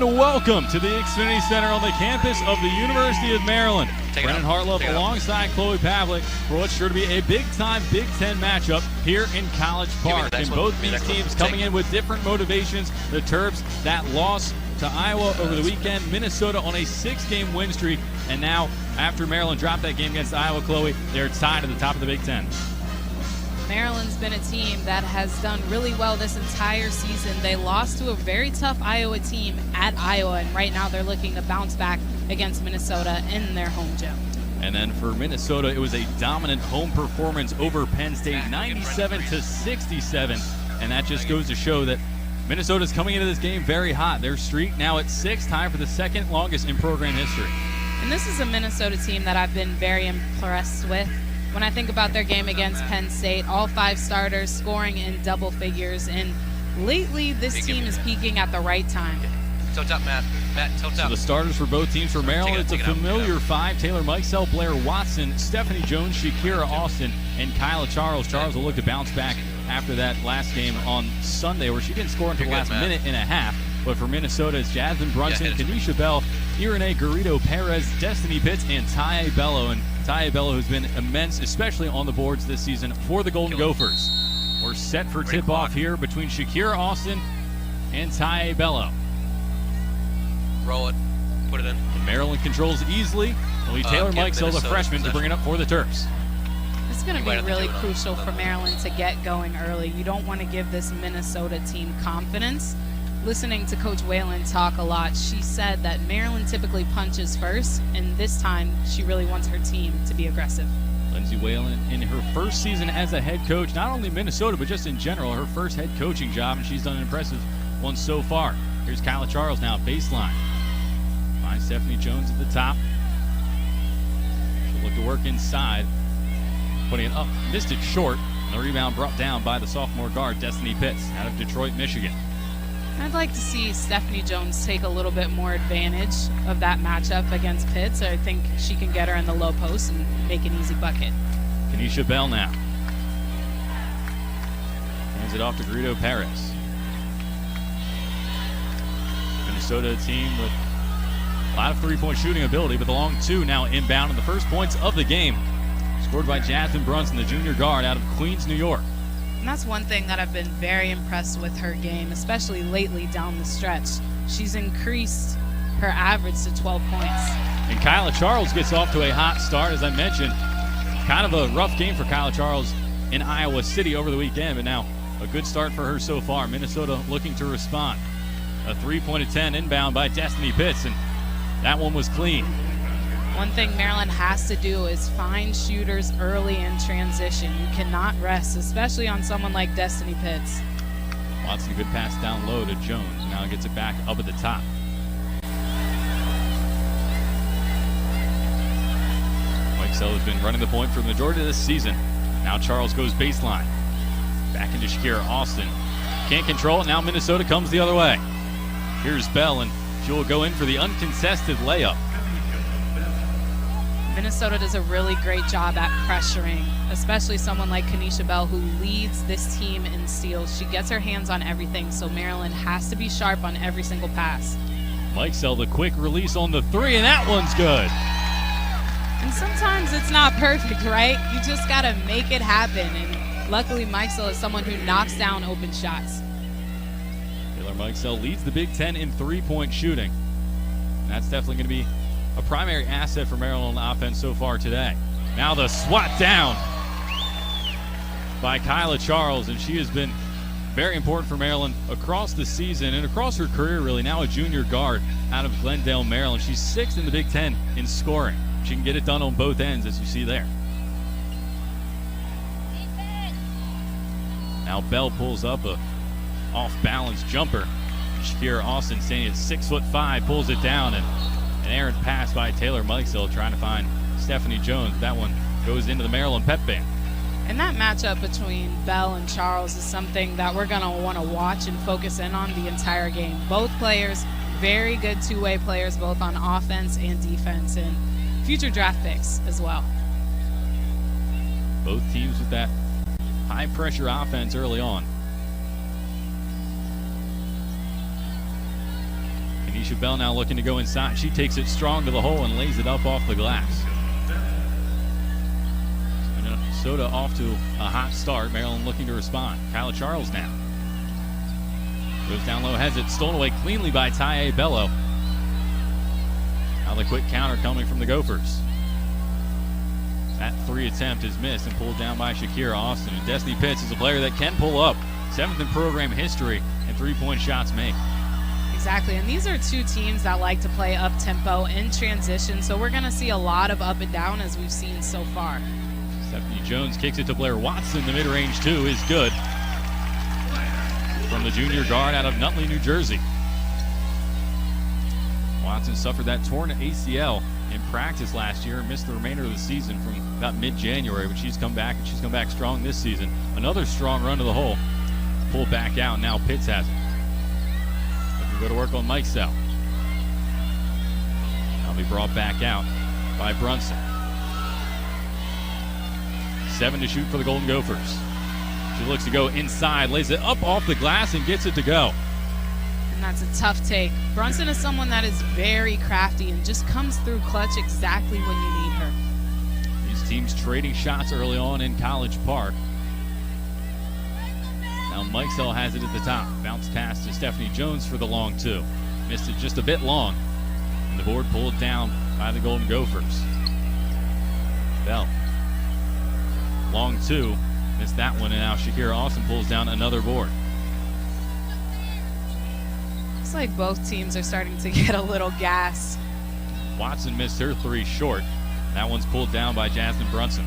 welcome to the Xfinity Center on the campus of the University of Maryland. Brennan Hartlove alongside Chloe Pavlik for what's sure to be a big-time Big Ten matchup here in College Park. And both these teams coming in with different motivations. The Terps, that loss to Iowa over the weekend. Minnesota on a 6-game win streak. And now, after Maryland dropped that game against Iowa, Chloe, they're tied at the top of the Big Ten. Maryland's been a team that has done really well this entire season. They lost to a very tough Iowa team at Iowa, and right now they're looking to bounce back against Minnesota in their home gym. And then for Minnesota, it was a dominant home performance over Penn State, 97-67, and that just goes to show that Minnesota's coming into this game very hot. Their streak now at 6, tied for the second longest in program history. And this is a Minnesota team that I've been very impressed with. When I think about their game against Penn State, all 5 starters scoring in double figures, and lately this team is peaking at the right time. Tilt up, Matt. Matt, tilt up. So the starters for both teams for Maryland, it's a familiar 5. Taylor Mikesell, Blair Watson, Stephanie Jones, Shakira Austin, and Kyla Charles. Charles will look to bounce back after that last game on Sunday, where she didn't score until the last minute and a half. But for Minnesota, it's Jasmine Brunson, Kanisha Bell, Irene Garrido-Perez, Destiny Pitts, and Taye Bello. And Taye Bello, who's been immense, especially on the boards this season for the Golden Gophers. We're set for tip-off here between Shakira Austin and Taye Bello. Roll it. Put it in. And Maryland controls easily. It'll be Taylor Mikesell, the freshman, to bring it up for the Terps. It's going to be really crucial for Maryland to get going early. You don't want to give this Minnesota team confidence. Listening to Coach Whalen talk a lot, she said that Maryland typically punches first, and this time she really wants her team to be aggressive. Lindsay Whalen in her first season as a head coach, not only Minnesota, but just in general, her first head coaching job, and she's done an impressive one so far. Here's Kyla Charles now, baseline. Finds Stephanie Jones at the top. She'll look to work inside. Putting it up, missed it short. And the rebound brought down by the sophomore guard, Destiny Pitts, out of Detroit, Michigan. I'd like to see Stephanie Jones take a little bit more advantage of that matchup against Pitts. I think she can get her in the low post and make an easy bucket. Kanisha Bell now. Hands it off to Garrido-Perez. Minnesota team with a lot of three-point shooting ability, but the long 2 now inbound, and the first points of the game scored by Jasmine Brunson, the junior guard out of Queens, New York. And that's one thing that I've been very impressed with her game, especially lately down the stretch. She's increased her average to 12 points. And Kyla Charles gets off to a hot start, as I mentioned. Kind of a rough game for Kyla Charles in Iowa City over the weekend, but now a good start for her so far. Minnesota looking to respond. A 3-point attempt inbound by Destiny Pitts, and that one was clean. One thing Maryland has to do is find shooters early in transition. You cannot rest, especially on someone like Destiny Pitts. Watson, good pass down low to Jones. Now gets it back up at the top. Mikesell has been running the point for the majority of this season. Now Charles goes baseline. Back into Shakira Austin. Can't control it. Now Minnesota comes the other way. Here's Bell, and she will go in for the uncontested layup. Minnesota does a really great job at pressuring, especially someone like Kanisha Bell, who leads this team in steals. She gets her hands on everything, so Maryland has to be sharp on every single pass. Mikesell, the quick release on the 3, and that one's good. And sometimes it's not perfect, right? You just got to make it happen, and luckily Mikesell is someone who knocks down open shots. Taylor Mikesell leads the Big Ten in three-point shooting. And that's definitely going to be a primary asset for Maryland on offense so far today. Now the swat down by Kyla Charles, and she has been very important for Maryland across the season and across her career, really. Now a junior guard out of Glendale, Maryland. She's 6th in the Big Ten in scoring. She can get it done on both ends, as you see there. Now Bell pulls up a off-balance jumper. Shakira Austin, standing at 6'5", pulls it down, and an errant pass by Taylor Mikesell trying to find Stephanie Jones. That one goes into the Maryland pep band. And that matchup between Bell and Charles is something that we're going to want to watch and focus in on the entire game. Both players, very good two-way players, both on offense and defense, and future draft picks as well. Both teams with that high-pressure offense early on. Kanisha Bell now looking to go inside. She takes it strong to the hole and lays it up off the glass. Minnesota off to a hot start. Maryland looking to respond. Kyla Charles now. Goes down low, has it stolen away cleanly by Taye Bello. Now the quick counter coming from the Gophers. That 3 attempt is missed and pulled down by Shakira Austin. And Destiny Pitts is a player that can pull up. 7th in program history and 3-point shots made. Exactly, and these are two teams that like to play up-tempo in transition, so we're going to see a lot of up and down as we've seen so far. Stephanie Jones kicks it to Blair Watson. The mid-range two is good. From the junior guard out of Nutley, New Jersey. Watson suffered that torn ACL in practice last year and missed the remainder of the season from about mid-January, but she's come back, and she's come back strong this season. Another strong run to the hole. Pulled back out, now Pitts has it. Looking to go to work on Mike Sell. That'll be brought back out by Brunson. 7 to shoot for the Golden Gophers. She looks to go inside, lays it up off the glass and gets it to go. And that's a tough take. Brunson is someone that is very crafty and just comes through clutch exactly when you need her. These teams trading shots early on in College Park. Now Mike Sell has it at the top. Bounce pass to Stephanie Jones for the long two. Missed it just a bit long. And the board pulled down by the Golden Gophers. Bell. Long two. Missed that one, and now Shakira Austin pulls down another board. Looks like both teams are starting to get a little gas. Watson missed her 3 short. That one's pulled down by Jasmine Brunson.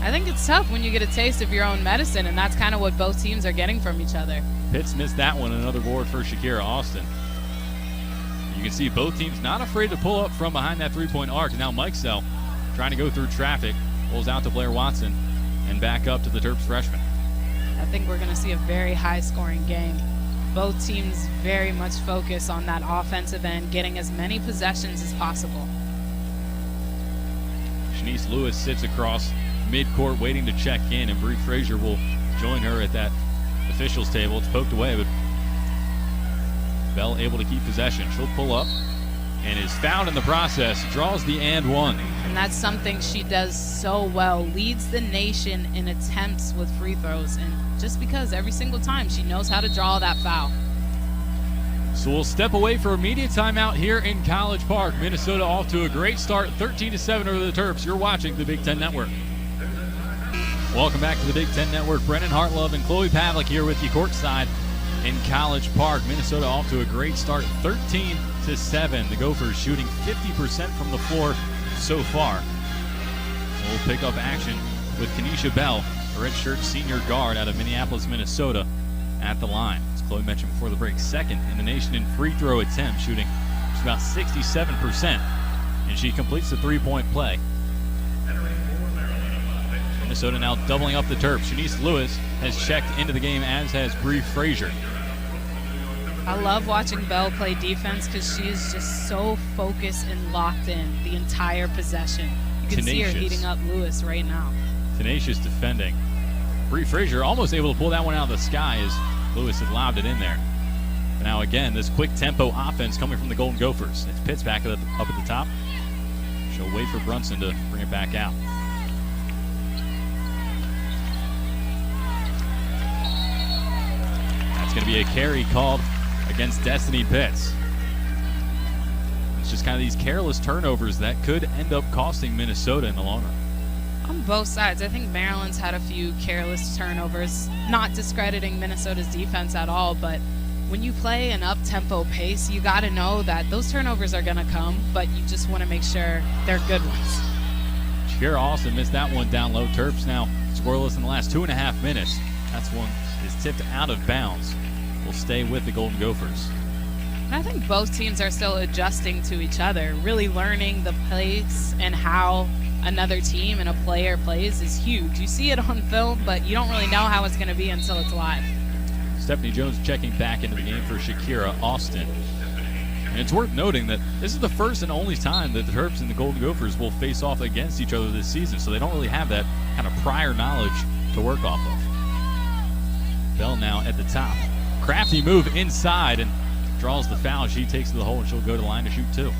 I think it's tough when you get a taste of your own medicine, and that's kind of what both teams are getting from each other. Pitts missed that one, another board for Shakira Austin. You can see both teams not afraid to pull up from behind that 3-point arc. Now Mike Sell trying to go through traffic, pulls out to Blair Watson and back up to the Terps freshman. I think we're going to see a very high-scoring game. Both teams very much focus on that offensive end, getting as many possessions as possible. Shanice Lewis sits across midcourt waiting to check in, and Bree Frazier will join her at that officials table. It's poked away, but Bell able to keep possession. She'll pull up and is fouled in the process, draws the and one. And that's something she does so well, leads the nation in attempts with free throws, and just because every single time she knows how to draw that foul. So we'll step away for immediate timeout here in College Park. Minnesota off to a great start, 13-7 over the Terps. You're watching the Big Ten Network. Welcome back to the Big Ten Network. Brennan Hartlove and Chloe Pavlik here with you courtside in College Park. Minnesota off to a great start, 13-7. The Gophers shooting 50% from the floor so far. We'll pick up action with Kanisha Bell, a redshirt senior guard out of Minneapolis, Minnesota, at the line. As Chloe mentioned before the break, 2nd in the nation in free throw attempts, shooting just about 67%, and she completes the 3-point play. Minnesota now doubling up the Terps. Shanice Lewis has checked into the game, as has Bree Frazier. I love watching Bell play defense because she is just so focused and locked in the entire possession. You can see her heating up Lewis right now. Tenacious defending. Bree Frazier almost able to pull that one out of the sky as Lewis had lobbed it in there. But now again, this quick tempo offense coming from the Golden Gophers. It's Pitts back up at the top. She'll wait for Brunson to bring it back out. That's going to be a carry called against Destiny Pitts. It's just kind of these careless turnovers that could end up costing Minnesota in the long run. On both sides, I think Maryland's had a few careless turnovers, not discrediting Minnesota's defense at all, but when you play an up-tempo pace, you got to know that those turnovers are going to come, but you just want to make sure they're good ones. Shakira Austin missed that one down low. Terps now scoreless in the last 2.5 minutes. That's one is tipped out of bounds. Will stay with the Golden Gophers. I think both teams are still adjusting to each other, really learning the pace and how another team and a player plays is huge. You see it on film, but you don't really know how it's going to be until it's live. Stephanie Jones checking back into the game for Shakira Austin. And it's worth noting that this is the first and only time that the Terps and the Golden Gophers will face off against each other this season, so they don't really have that kind of prior knowledge to work off of. Bell now at the top. Crafty move inside and draws the foul. She takes to the hole, and she'll go to the line to shoot 2.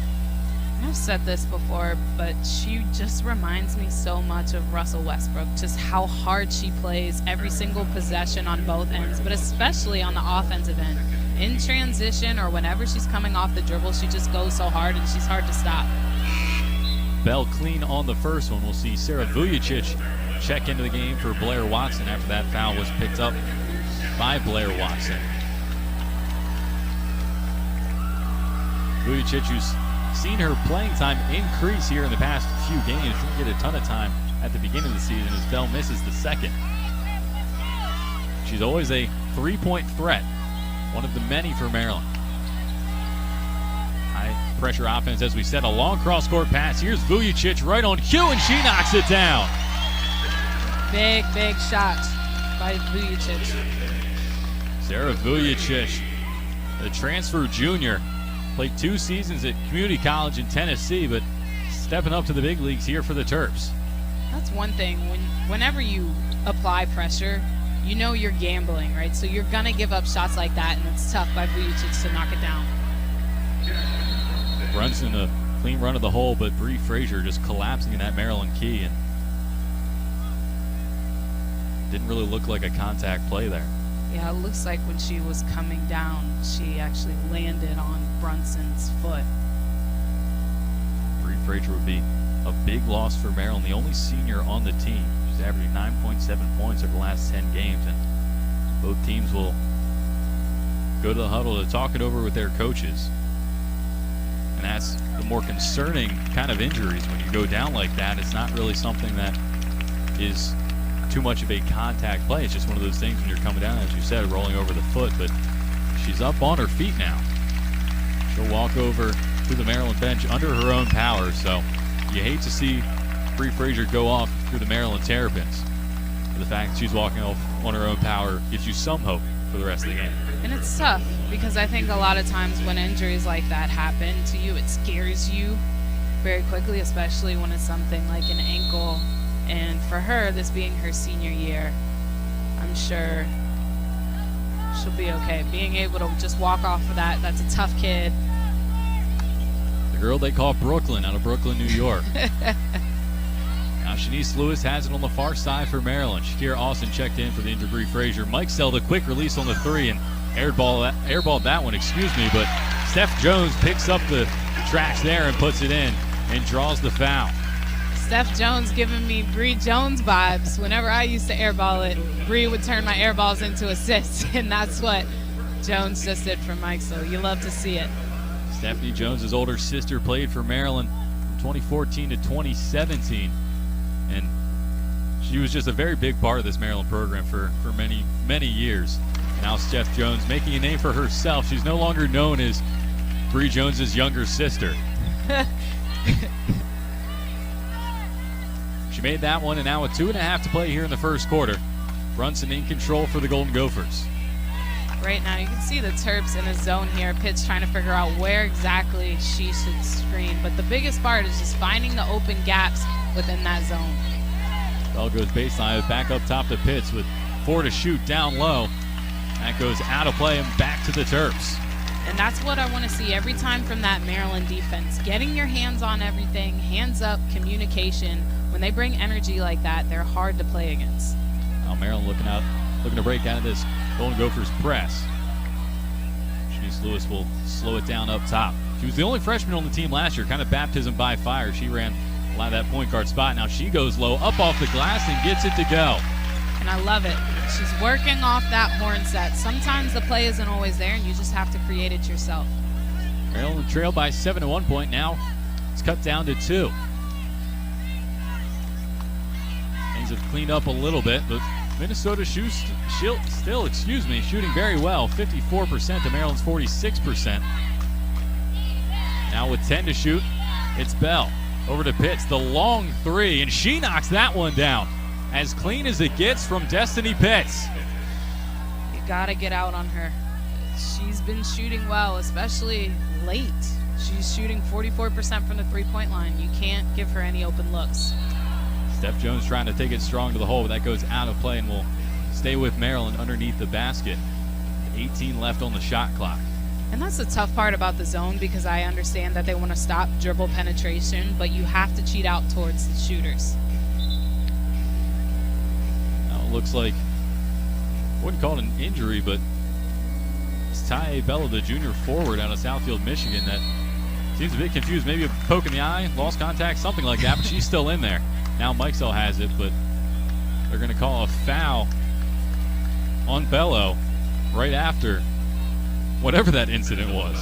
I've said this before, but she just reminds me so much of Russell Westbrook, just how hard she plays every single possession on both ends, but especially on the offensive end. In transition or whenever she's coming off the dribble, she just goes so hard and she's hard to stop. Bell clean on the first one. We'll see Sarah Vujicic check into the game for Blair Watson after that foul was picked up by Blair Watson. Vujicic, who's seen her playing time increase here in the past few games, didn't get a ton of time at the beginning of the season as Bell misses the second. She's always a three-point threat, one of the many for Maryland. High pressure offense, as we said, a long cross-court pass. Here's Vujicic right on cue, and she knocks it down. Big shot by Vujicic. Sarah Vujicic, the transfer junior, played 2 seasons at community college in Tennessee, but stepping up to the big leagues here for the Terps. That's one thing. Whenever you apply pressure, you know you're gambling, right? So you're going to give up shots like that, and it's tough by Vujicic to knock it down. Brunson, a clean run of the hole, but Bree Frazier just collapsing in that Maryland key, and didn't really look like a contact play there. Yeah, it looks like when she was coming down, she actually landed on Brunson's foot. Bree Frazier would be a big loss for Maryland, the only senior on the team. She's averaging 9.7 points over the last 10 games, and both teams will go to the huddle to talk it over with their coaches. And that's the more concerning kind of injuries. When you go down like that, it's not really something that is too much of a contact play. It's just one of those things when you're coming down, as you said, rolling over the foot. But she's up on her feet now. She'll walk over to the Maryland bench under her own power. So you hate to see Bree Frazier go off through the Maryland Terrapins. But the fact that she's walking off on her own power gives you some hope for the rest of the game. And it's tough because I think a lot of times when injuries like that happen to you, it scares you very quickly, especially when it's something like an ankle. And for her, this being her senior year, I'm sure she'll be okay. Being able to just walk off of that, that's a tough kid. The girl they call Brooklyn, out of Brooklyn, New York. Now Shanice Lewis has it on the far side for Maryland. Shakira Austin checked in for the injured Bree Frazier. Mike Sell, the quick release on the 3 and airballed that one, but Steph Jones picks up the tracks there and puts it in and draws the foul. Steph Jones giving me Bree Jones vibes. Whenever I used to airball it, Bree would turn my airballs into assists, and that's what Jones just did for Mike, so you love to see it. Stephanie Jones' older sister played for Maryland from 2014 to 2017, and she was just a very big part of this Maryland program for many, many years. Now Steph Jones making a name for herself. She's no longer known as Bree Jones' younger sister. She made that one, and now with 2.5 to play here in the first quarter. Brunson in control for the Golden Gophers. Right now you can see the Terps in a zone here. Pitts trying to figure out where exactly she should screen. But the biggest part is just finding the open gaps within that zone. Bell goes baseline, back up top to Pitts with 4 to shoot down low. That goes out of play and back to the Terps. And that's what I want to see every time from that Maryland defense. Getting your hands on everything, hands up, communication. When they bring energy like that, they're hard to play against. Now Maryland looking to break out of this Golden Gophers press. Shanice Lewis will slow it down up top. She was the only freshman on the team last year, kind of baptism by fire. She ran a lot of that point guard spot. Now she goes low, up off the glass, and gets it to go. And I love it. She's working off that horn set. Sometimes the play isn't always there, and you just have to create it yourself. Maryland trailed by 7 at one point. Now it's cut down to 2. Things have cleaned up a little bit, but Minnesota still shooting very well. 54% to Maryland's 46%. Now with 10 to shoot, it's Bell. Over to Pitts, the long 3, and she knocks that one down. As clean as it gets from Destiny Pitts. You gotta get out on her. She's been shooting well, especially late. She's shooting 44% from the 3-point line. You can't give her any open looks. Steph Jones trying to take it strong to the hole, but that goes out of play and will stay with Maryland underneath the basket. 18 left on the shot clock. And that's the tough part about the zone, because I understand that they want to stop dribble penetration, but you have to cheat out towards the shooters. Now it looks like, I wouldn't call it an injury, but it's Ty Bello, the junior forward out of Southfield, Michigan, that seems a bit confused. Maybe a poke in the eye, lost contact, something like that, but she's still in there. Now Mikesell has it, but they're going to call a foul on Bello right after whatever that incident was.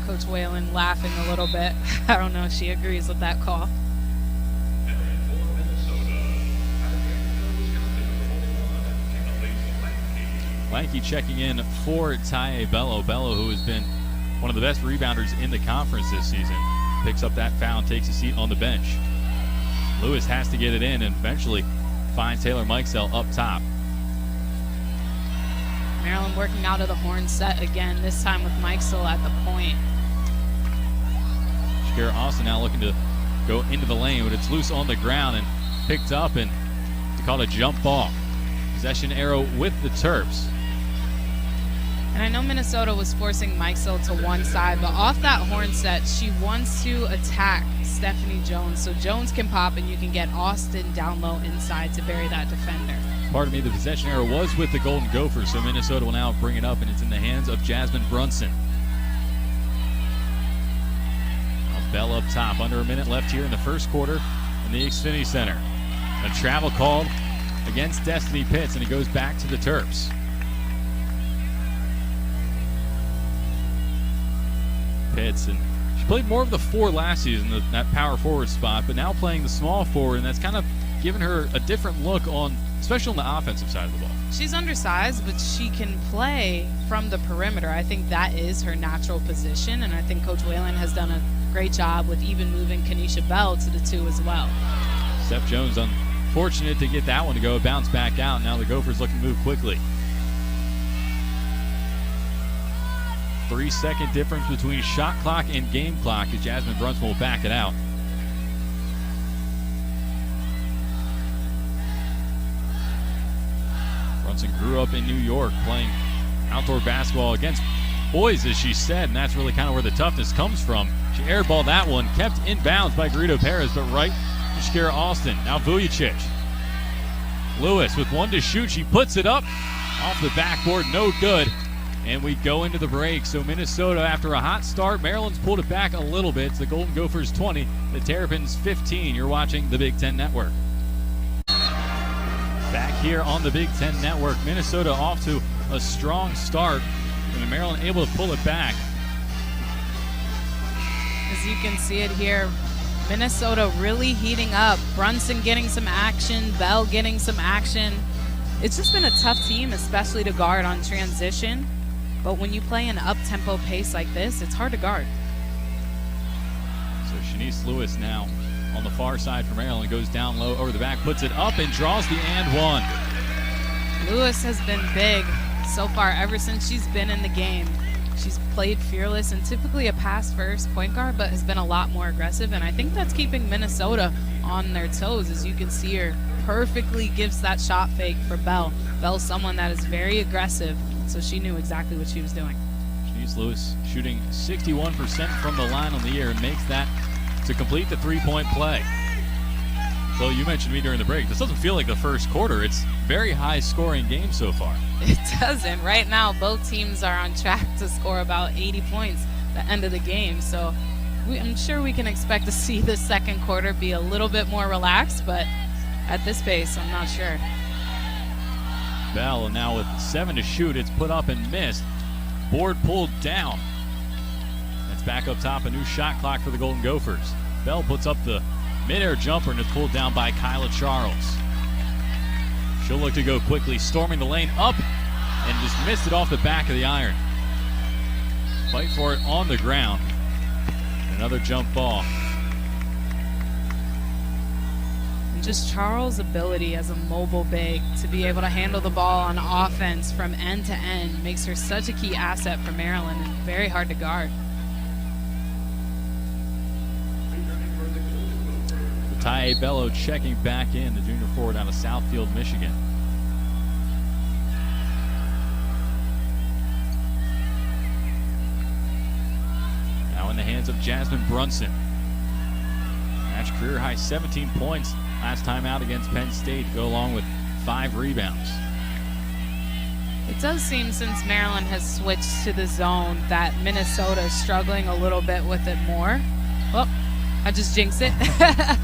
Coach Whalen laughing a little bit. I don't know if she agrees with that call. Lanky checking in for Ty Bello. Bello, who has been one of the best rebounders in the conference this season, picks up that foul and takes a seat on the bench. Lewis has to get it in and eventually finds Taylor Mikesell up top. Maryland working out of the horn set again, this time with Mikesell at the point. Shakira Austin now looking to go into the lane, but it's loose on the ground and picked up, and it's called a jump ball. Possession arrow with the Terps. And I know Minnesota was forcing Mikesell to one side, but off that horn set, she wants to attack Stephanie Jones, so Jones can pop and you can get Austin down low inside to bury that defender. Pardon me, the possession arrow was with the Golden Gophers, so Minnesota will now bring it up, and it's in the hands of Jasmine Brunson. Now Bell up top, under a minute left here in the first quarter in the Xfinity Center. A travel called against Destiny Pitts, and it goes back to the Terps. Pitts, and she played more of the four last season, that power forward spot, but now playing the small forward, and that's kind of given her a different look on, especially on the offensive side of the ball. She's undersized, but she can play from the perimeter. I think that is her natural position, and I think Coach Whalen has done a great job with even moving Kanisha Bell to the 2 as well. Steph Jones unfortunate to get that one to go, bounce back out. Now the Gophers looking to move quickly. 3-second difference between shot clock and game clock as Jasmine Brunson will back it out. Brunson grew up in New York playing outdoor basketball against boys, as she said, and that's really kind of where the toughness comes from. She airballed that one, kept in bounds by Garrido Perez, but right to Shakira Austin. Now Vujicic. Lewis with one to shoot. She puts it up off the backboard, no good. And we go into the break. So Minnesota, after a hot start, Maryland's pulled it back a little bit. It's the Golden Gophers 20, the Terrapins 15. You're watching the Big Ten Network. Back here on the Big Ten Network, Minnesota off to a strong start, and Maryland able to pull it back. As you can see it here, Minnesota really heating up. Brunson getting some action, Bell getting some action. It's just been a tough team, especially to guard on transition. But when you play an up-tempo pace like this, it's hard to guard. So Shanice Lewis now on the far side for Maryland, goes down low over the back, puts it up and draws the and one. Lewis has been big so far ever since she's been in the game. She's played fearless and typically a pass-first point guard, but has been a lot more aggressive, and I think that's keeping Minnesota on their toes. As you can see her perfectly gives that shot fake for Bell. Bell's someone that is very aggressive, so she knew exactly what she was doing. Shanice Lewis shooting 61% from the line on the year and makes that to complete the three-point play. So you mentioned me during the break. This doesn't feel like the first quarter. It's very high-scoring game so far. It doesn't. Right now, both teams are on track to score about 80 points at the end of the game. So I'm sure we can expect to see the second quarter be a little bit more relaxed, but at this pace, I'm not sure. Bell now with 7 to shoot. It's put up and missed. Board pulled down. That's back up top, a new shot clock for the Golden Gophers. Bell puts up the mid-air jumper and it's pulled down by Kyla Charles. She'll look to go quickly, storming the lane up and just missed it off the back of the iron. Fight for it on the ground. Another jump ball. And just Charles' ability as a mobile big to be able to handle the ball on offense from end to end makes her such a key asset for Maryland and very hard to guard. Ty Bello checking back in, the junior forward out of Southfield, Michigan. the hands of Jasmine Brunson. Match career high 17 points last time out against Penn State, go along with 5 rebounds. It does seem, since Maryland has switched to the zone, that Minnesota is struggling a little bit with it more. Oh, I just jinxed it.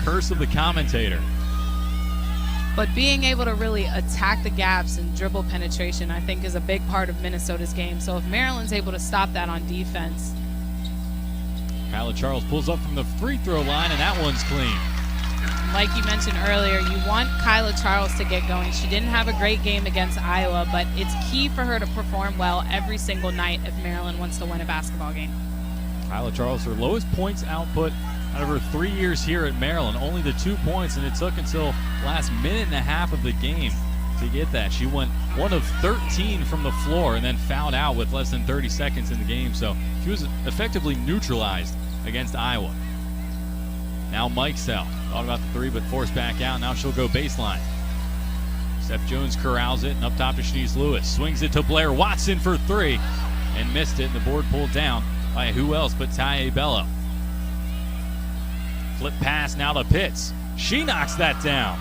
Curse of the commentator. But being able to really attack the gaps and dribble penetration, I think, is a big part of Minnesota's game. So if Maryland's able to stop that on defense. Kyla Charles pulls up from the free throw line, and that one's clean. Like you mentioned earlier, you want Kyla Charles to get going. She didn't have a great game against Iowa, but it's key for her to perform well every single night if Maryland wants to win a basketball game. Kyla Charles, her lowest points output out of her 3 years here at Maryland, only the 2 points, and it took until last minute and a half of the game to get that. She went 1 of 13 from the floor and then fouled out with less than 30 seconds in the game, so she was effectively neutralized against Iowa. Now Mikesell thought about the 3 but forced back out. Now she'll go baseline. Steph Jones corrals it, and up top to Shanice Lewis. Swings it to Blair Watson for 3 and missed it, and the board pulled down by who else but Taye Bello. Flip pass now to Pitts. She knocks that down.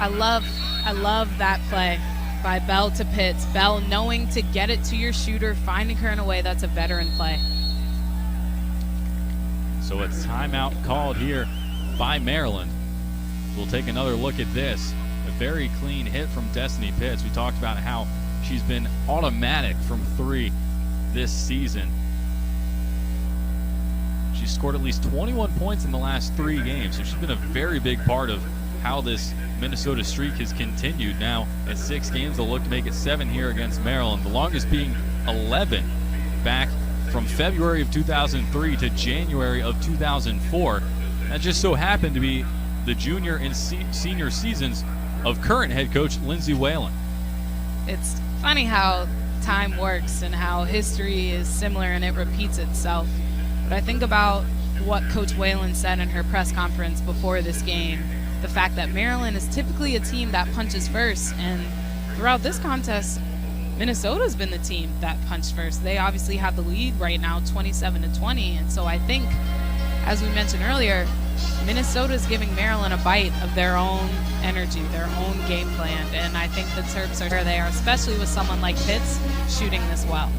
I love that play by Bell to Pitts. Bell knowing to get it to your shooter, finding her in a way that's a veteran play. So a timeout called here by Maryland. We'll take another look at this. A very clean hit from Destiny Pitts. We talked about how she's been automatic from 3 this season. She's scored at least 21 points in the last 3 games, so she's been a very big part of how this Minnesota streak has continued. Now at 6 games, they'll look to make it 7 here against Maryland, the longest being 11 back from February of 2003 to January of 2004. That just so happened to be the junior and senior seasons of current head coach Lindsay Whalen. It's funny how time works and how history is similar and it repeats itself. But I think about what Coach Whalen said in her press conference before this game, the fact that Maryland is typically a team that punches first, and throughout this contest, Minnesota's been the team that punched first. They obviously have the lead right now, 27-20, and so I think, as we mentioned earlier, Minnesota's giving Maryland a bite of their own energy, their own game plan, and I think the Terps are there, especially with someone like Pitts shooting this well.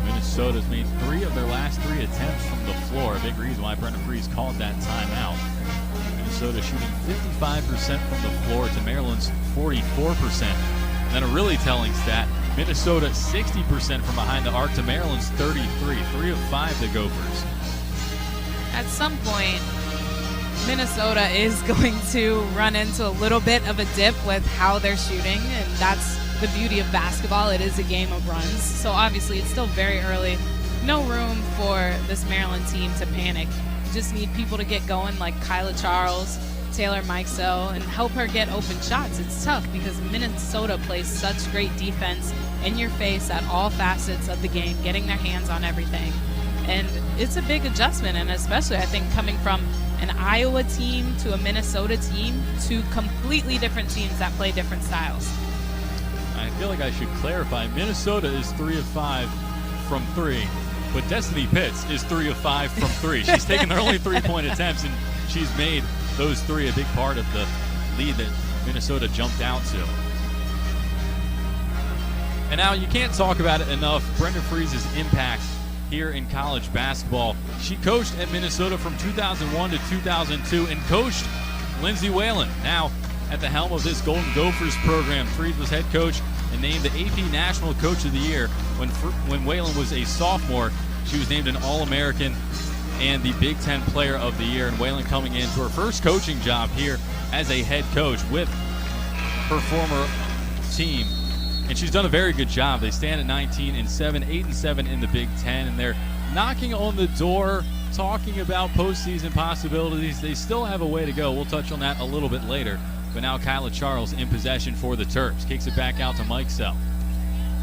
Minnesota's made 3 of their last 3 attempts from the floor. A big reason why Brenda Freese called that timeout. Minnesota shooting 55% from the floor to Maryland's 44%. And then a really telling stat, Minnesota 60% from behind the arc to Maryland's 33. 3 of 5 the Gophers. At some point, Minnesota is going to run into a little bit of a dip with how they're shooting, and that's the beauty of basketball. It is a game of runs, so obviously it's still very early. No room for this Maryland team to panic. You just need people to get going like Kyla Charles, Taylor Mikesell, and help her get open shots. It's tough because Minnesota plays such great defense in your face at all facets of the game, getting their hands on everything. And it's a big adjustment, and especially I think coming from an Iowa team to a Minnesota team, 2 completely different teams that play different styles. I feel like I should clarify, Minnesota is 3 of 5 from 3, but Destiny Pitts is 3 of 5 from 3. She's taken her only 3-point attempts, and she's made those 3 a big part of the lead that Minnesota jumped out to. And now you can't talk about it enough, Brenda Freese's impact here in college basketball. She coached at Minnesota from 2001 to 2002 and coached Lindsay Whalen. Now at the helm of this Golden Gophers program, Freese was head coach and named the AP National Coach of the Year. When Whalen was a sophomore, she was named an All-American and the Big Ten Player of the Year. And Whalen coming into her first coaching job here as a head coach with her former team. And she's done a very good job. They stand at 19-7, 8-7 in the Big Ten, and they're knocking on the door, talking about postseason possibilities. They still have a way to go. We'll touch on that a little bit later. But now Kyla Charles in possession for the Terps. Kicks it back out to Mikesell.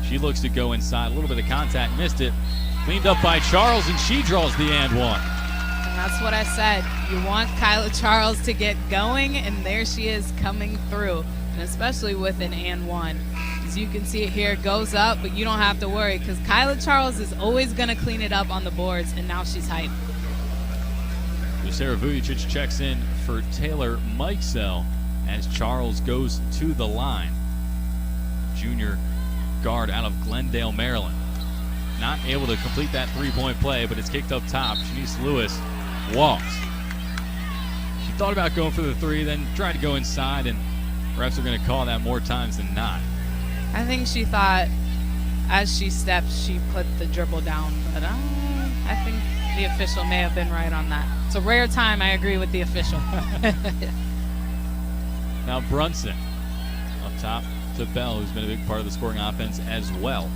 She looks to go inside. A little bit of contact, missed it. Cleaned up by Charles, and she draws the and one. And that's what I said. You want Kyla Charles to get going, and there she is coming through. And especially with an and one. As you can see it here, goes up, but you don't have to worry because Kyla Charles is always going to clean it up on the boards, and now she's hyped. Sarah Vujicic checks in for Taylor Mikesell as Charles goes to the line. Junior guard out of Glendale, Maryland. Not able to complete that three-point play, but it's kicked up top. Shanice Lewis walks. She thought about going for the three, then tried to go inside, and refs are going to call that more times than not. I think she thought as she stepped, she put the dribble down, but I think the official may have been right on that. It's a rare time I agree with the official. Now Brunson up top to Bell, who's been a big part of the scoring offense as well.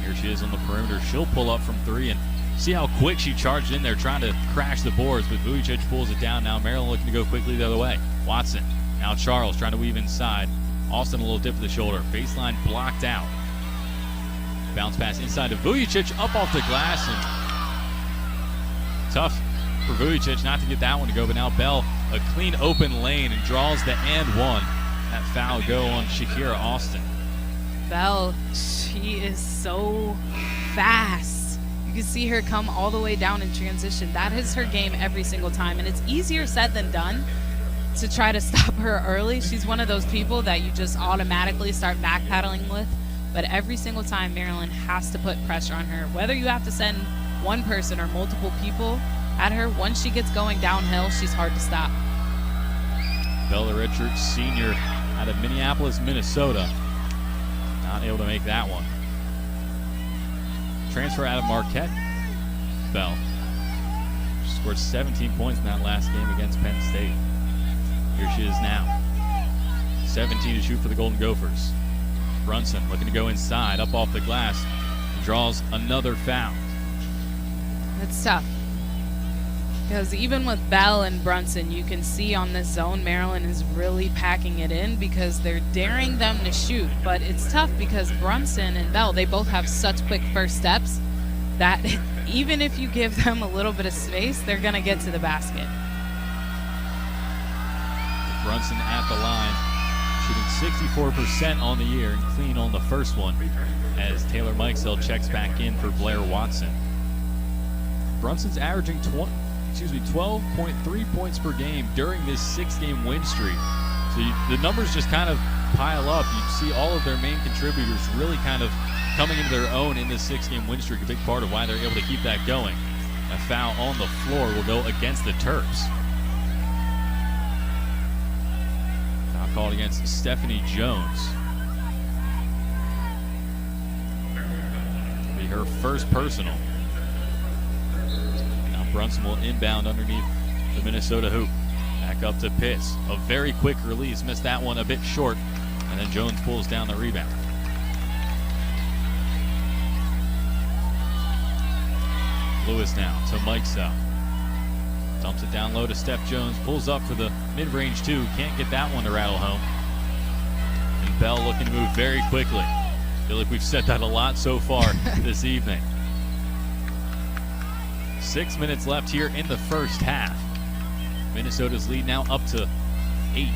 Here she is on the perimeter. She'll pull up from three, and see how quick she charged in there trying to crash the boards, but Vujicic pulls it down. Now Maryland looking to go quickly the other way. Watson, now Charles trying to weave inside. Austin a little dip of the shoulder. Baseline blocked out. Bounce pass inside to Vujicic, up off the glass, and tough for Vujicic not to get that one to go, but now Bell, a clean open lane, and draws the and one. That foul go on Shakira Austin. Bell, she is so fast. You can see her come all the way down in transition. That is her game every single time, and it's easier said than done to try to stop her early. She's one of those people that you just automatically start backpedaling with, but every single time Maryland has to put pressure on her. Whether you have to send one person or multiple people at her, once she gets going downhill, she's hard to stop. Bella Richards, senior out of Minneapolis, Minnesota. Not able to make that one. Transfer out of Marquette. Bell. She scored 17 points in that last game against Penn State. Here she is now. 17 to shoot for the Golden Gophers. Brunson looking to go inside, up off the glass. Draws another foul. It's tough. Because even with Bell and Brunson, you can see on this zone, Maryland is really packing it in because they're daring them to shoot. But it's tough because Brunson and Bell, they both have such quick first steps that even if you give them a little bit of space, they're going to get to the basket. Brunson at the line, shooting 64% on the year and clean on the first one as Taylor Mikesell checks back in for Blair Watson. Brunson's averaging 12.3 points per game during this 6-game win streak. So the numbers just kind of pile up. You see all of their main contributors really kind of coming into their own in this 6-game win streak, a big part of why they're able to keep that going. A foul on the floor will go against the Terps. Foul called against Stephanie Jones. It'll be her first personal. Brunson will inbound underneath the Minnesota hoop. Back up to Pitts. A very quick release. Missed that one a bit short. And then Jones pulls down the rebound. Lewis now to Mikesell. Dumps it down low to Steph Jones. Pulls up for the mid-range two. Can't get that one to rattle home. And Bell looking to move very quickly. Feel like we've said that a lot so far this evening. 6 minutes left here in the first half. Minnesota's lead now up to 8.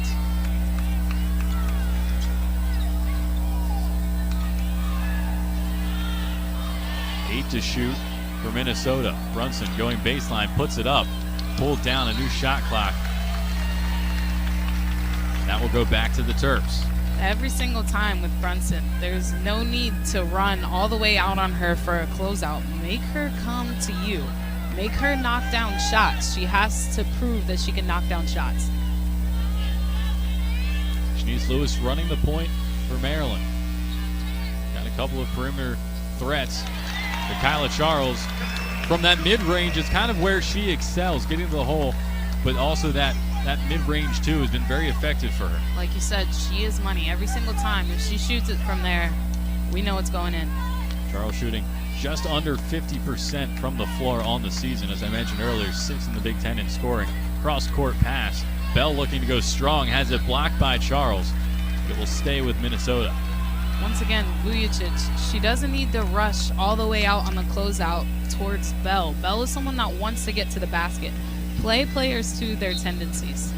Eight to shoot for Minnesota. Brunson going baseline, puts it up, pulled down, a new shot clock. That will go back to the Terps. Every single time with Brunson, there's no need to run all the way out on her for a closeout. Make her come to you. Make her knock down shots. She has to prove that she can knock down shots. Shanice Lewis running the point for Maryland. Got a couple of perimeter threats to Kyla Charles. From that mid-range is kind of where she excels, getting to the hole, but also that mid-range too has been very effective for her. Like you said, she is money every single time. If she shoots it from there, we know it's going in. Charles shooting just under 50% from the floor on the season. As I mentioned earlier, 6th in the Big Ten in scoring. Cross-court pass. Bell looking to go strong, has it blocked by Charles. It will stay with Minnesota. Once again, Vujicic, she doesn't need to rush all the way out on the closeout towards Bell. Bell is someone that wants to get to the basket. Play players to their tendencies.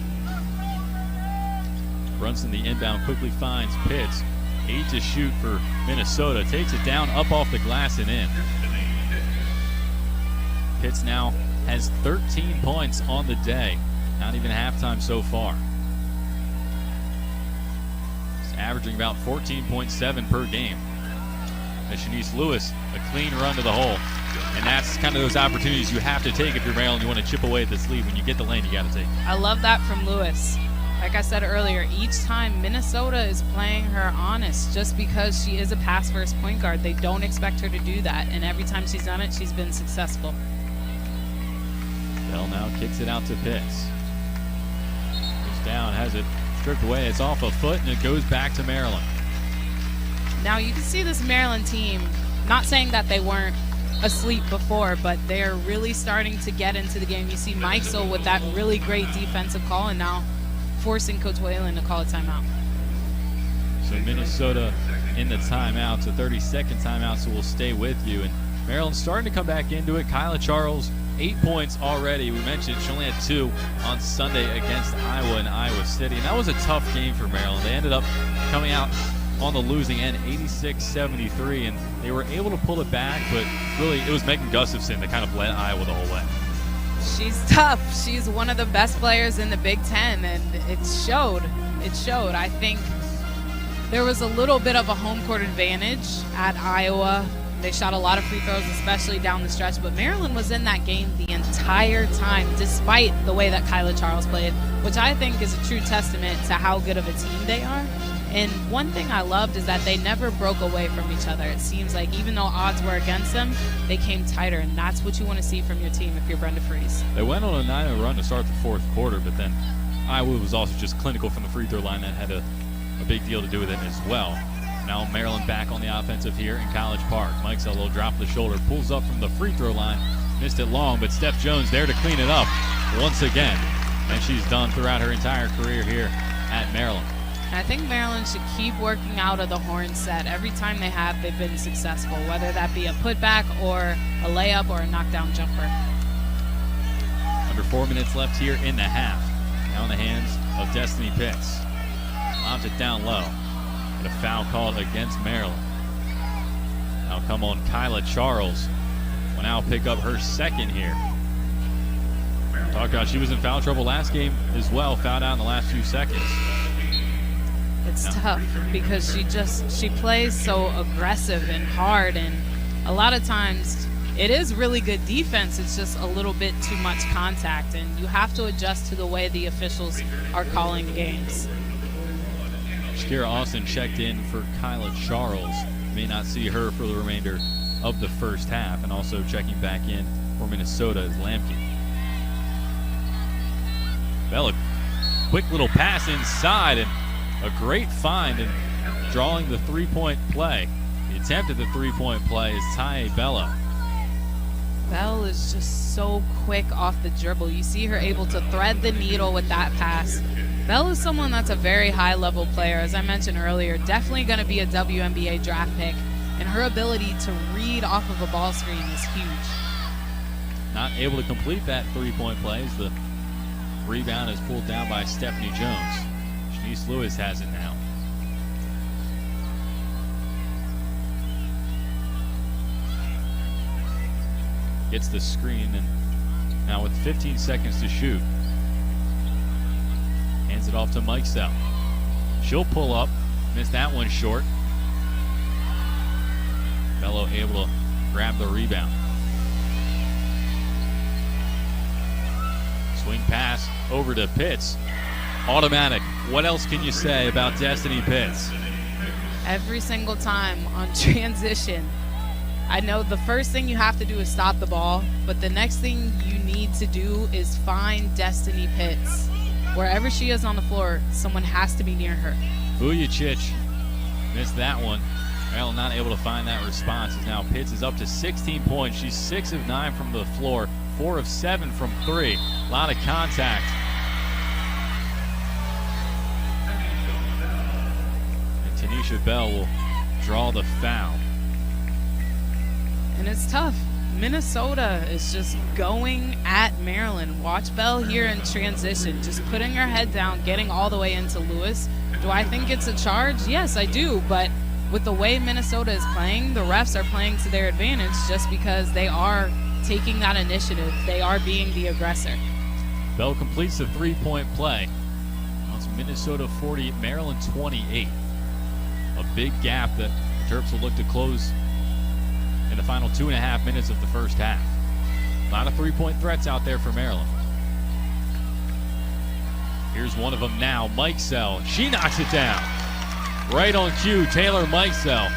Brunson, the inbound, quickly finds Pitts. 8 to shoot for Minnesota. Takes it down, up off the glass and in. Pitts now has 13 points on the day. Not even halftime so far. He's averaging about 14.7 per game. And Shanice Lewis, a clean run to the hole. And that's kind of those opportunities you have to take if you're Maryland. You want to chip away at this lead. When you get the lane, you got to take it. I love that from Lewis. Like I said earlier, each time Minnesota is playing her honest just because she is a pass-first point guard. They don't expect her to do that, and every time she's done it, she's been successful. Bell now kicks it out to Pitts. Goes down, has it stripped away. It's off a foot, and it goes back to Maryland. Now you can see this Maryland team, not saying that they weren't asleep before, but they're really starting to get into the game. You see Mikesell with that really great defensive call, and now forcing Coach Whalen to call a timeout. So Minnesota in the timeout, it's a 30-second timeout, so we'll stay with you. And Maryland's starting to come back into it. Kyla Charles, 8 points already. We mentioned she only had 2 on Sunday against Iowa and Iowa City. And that was a tough game for Maryland. They ended up coming out on the losing end, 86-73, and they were able to pull it back, but really it was Megan Gustafson that kind of led Iowa the whole way. She's tough. She's one of the best players in the Big Ten, and it showed. It showed. I think there was a little bit of a home court advantage at Iowa. They shot a lot of free throws, especially down the stretch, but Maryland was in that game the entire time, despite the way that Kyla Charles played, which I think is a true testament to how good of a team they are. And one thing I loved is that they never broke away from each other. It seems like even though odds were against them, they came tighter, and that's what you want to see from your team if you're Brenda Frese. They went on a 9-0 run to start the fourth quarter, but then Iowa was also just clinical from the free throw line. That had a big deal to do with it as well. Now Maryland back on the offensive here in College Park. Mike's a little drop of the shoulder, pulls up from the free throw line, missed it long, but Steph Jones there to clean it up once again. And she's done throughout her entire career here at Maryland. I think Maryland should keep working out of the horn set. Every time they have, they've been successful, whether that be a putback or a layup or a knockdown jumper. Under 4 minutes left here in the half. Now in the hands of Destiny Pitts. Lobs it down low. And a foul called against Maryland. Now come on Kyla Charles. Will now pick up her second here. Talk about she was in foul trouble last game as well. Fouled out in the last few seconds. It's tough because she plays so aggressive and hard, and a lot of times it is really good defense. It's just a little bit too much contact, and you have to adjust to the way the officials are calling games. Shakira Austin checked in for Kyla Charles. May not see her for the remainder of the first half, and also checking back in for Minnesota is Lamke. Bella, quick little pass inside, and a great find in drawing the three-point play. The attempt at the three-point play is Ty Bello. Bell is just so quick off the dribble. You see her able to thread the needle with that pass. Bell is someone that's a very high-level player. As I mentioned earlier, definitely going to be a WNBA draft pick, and her ability to read off of a ball screen is huge. Not able to complete that three-point play as the rebound is pulled down by Stephanie Jones. Shanice Lewis has it now. Gets the screen, and now with 15 seconds to shoot, hands it off to Mikesell. She'll pull up, missed that one short. Bello able to grab the rebound. Swing pass over to Pitts. Automatic. What else can you say about Destiny Pitts? Every single time on transition, I know the first thing you have to do is stop the ball, but the next thing you need to do is find Destiny Pitts. Wherever she is on the floor, someone has to be near her. Vujicic missed that one. Maryland not able to find that response. Now Pitts is up to 16 points. She's 6 of 9 from the floor, 4 of 7 from 3. A lot of contact. And Tanisha Bell will draw the foul. And it's tough. Minnesota is just going at Maryland. Watch Bell here in transition, just putting her head down, getting all the way into Lewis. Do I think it's a charge? Yes, I do. But with the way Minnesota is playing, the refs are playing to their advantage just because they are taking that initiative. They are being the aggressor. Bell completes the three-point play. Now it's Minnesota 40, Maryland 28. A big gap that the Terps will look to close in the final 2.5 minutes of the first half. A lot of three-point threats out there for Maryland. Here's one of them now, Mikesell. She knocks it down. Right on cue, Taylor Mikesell,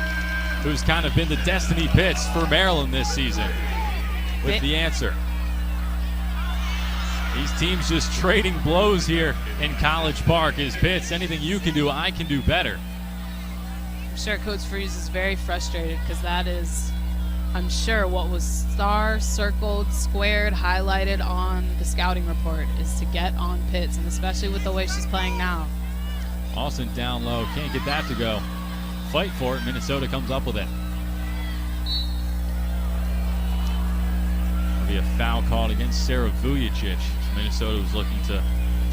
who's kind of been the Destiny Pitts for Maryland this season, with the answer. These teams just trading blows here in College Park. Is Pitts, anything you can do, I can do better. I'm sure Coach Freeze is very frustrated because that is, I'm sure, what was circled, squared, highlighted on the scouting report is to get on Pitts, and especially with the way she's playing now. Austin down low, can't get that to go. Fight for it, Minnesota comes up with it. There'll be a foul called against Sarah Vujicic. Minnesota was looking to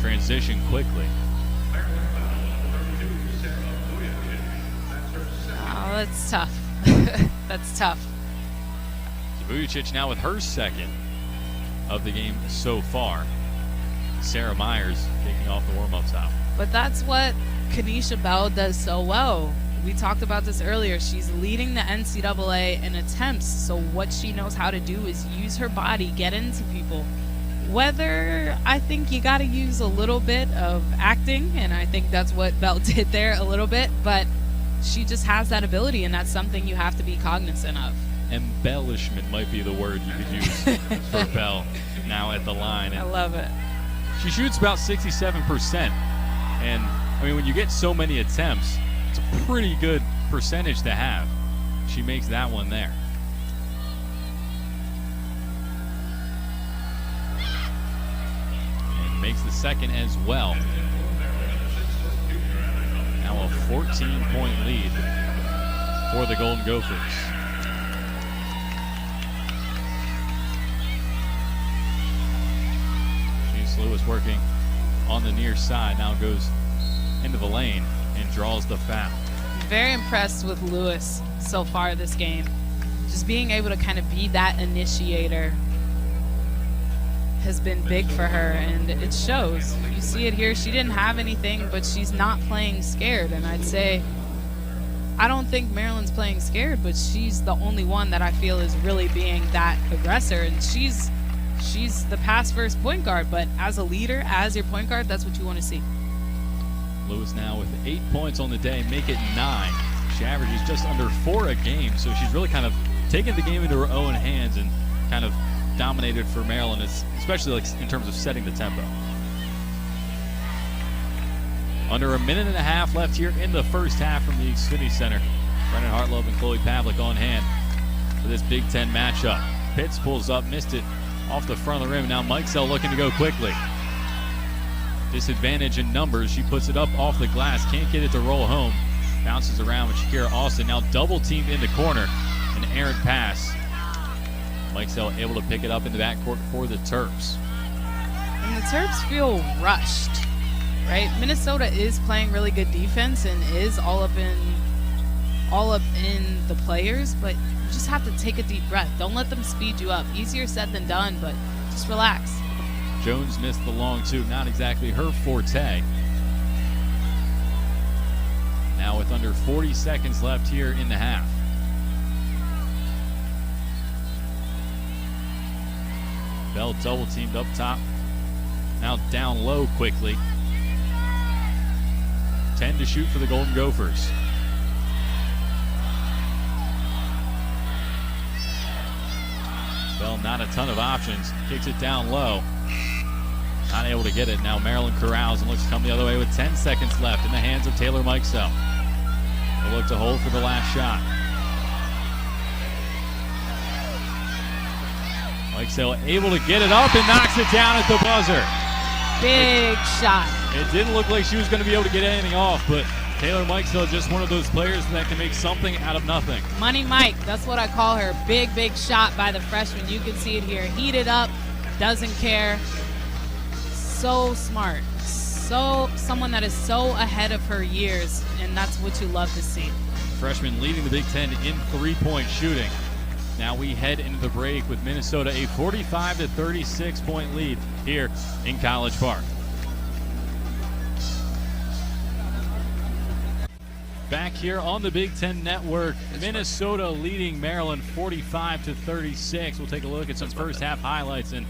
transition quickly. Oh, that's tough. That's tough. Vujicic now with her second of the game so far. Sarah Myers taking off the warm-ups out. But that's what Kanisha Bell does so well. We talked about this earlier. She's leading the NCAA in attempts, so what she knows how to do is use her body, get into people. Whether I think you got to use a little bit of acting, and I think that's what Bell did there a little bit, but she just has that ability, and that's something you have to be cognizant of. Embellishment might be the word you could use for Bell now at the line. And I love it. she shoots about 67%. And, I mean, when you get so many attempts, it's a pretty good percentage to have. She makes that one there. And makes the second as well. Now a 14-point lead for the Golden Gophers. Lewis working on the near side, now goes into the lane and draws the foul. Very impressed with Lewis so far this game. Just being able to kind of be that initiator has been big for her, and it shows. You see it here. She didn't have anything, but she's not playing scared, and I'd say I don't think Maryland's playing scared, but she's the only one that I feel is really being that aggressor, and she's the pass-first point guard, but as a leader, as your point guard, that's what you want to see. Lewis now with 8 points on the day, make it 9. She averages just under 4 a game, so she's really kind of taken the game into her own hands and kind of dominated for Maryland, especially like in terms of setting the tempo. Under a minute and a half left here in the first half from the Xfinity Center. Brennan Hartlove and Chloe Pavlik on hand for this Big Ten matchup. Pitts pulls up, missed it off the front of the rim. Now Mikesell looking to go quickly. Disadvantage in numbers. She puts it up off the glass. Can't get it to roll home. Bounces around with Shakira Austin. Now double teamed in the corner. An errant pass. Mikesell able to pick it up in the backcourt for the Terps. And the Terps feel rushed, right? Minnesota is playing really good defense and is all up in the players, but you just have to take a deep breath. Don't let them speed you up. Easier said than done, but just relax. Jones missed the long two. Not exactly her forte. Now with under 40 seconds left here in the half. Bell double teamed up top. Now down low quickly. 10 to shoot for the Golden Gophers. Bell not a ton of options. Kicks it down low. Not able to get it. Now Maryland corrals and looks to come the other way with 10 seconds left in the hands of Taylor Mikesell. They'll look to hold for the last shot. Mikesell able to get it up and knocks it down at the buzzer. Big shot. It didn't look like she was going to be able to get anything off, but Taylor Mikesell just one of those players that can make something out of nothing. Money Mike, that's what I call her. Big, big shot by the freshman. You can see it here. Heated up, doesn't care. So smart. So someone that is so ahead of her years, and that's what you love to see. Freshman leading the Big Ten in three-point shooting. Now we head into the break with Minnesota a 45-36 point lead here in College Park. Back here on the Big Ten Network, Minnesota leading Maryland 45-36. We'll take a look at some first half highlights, and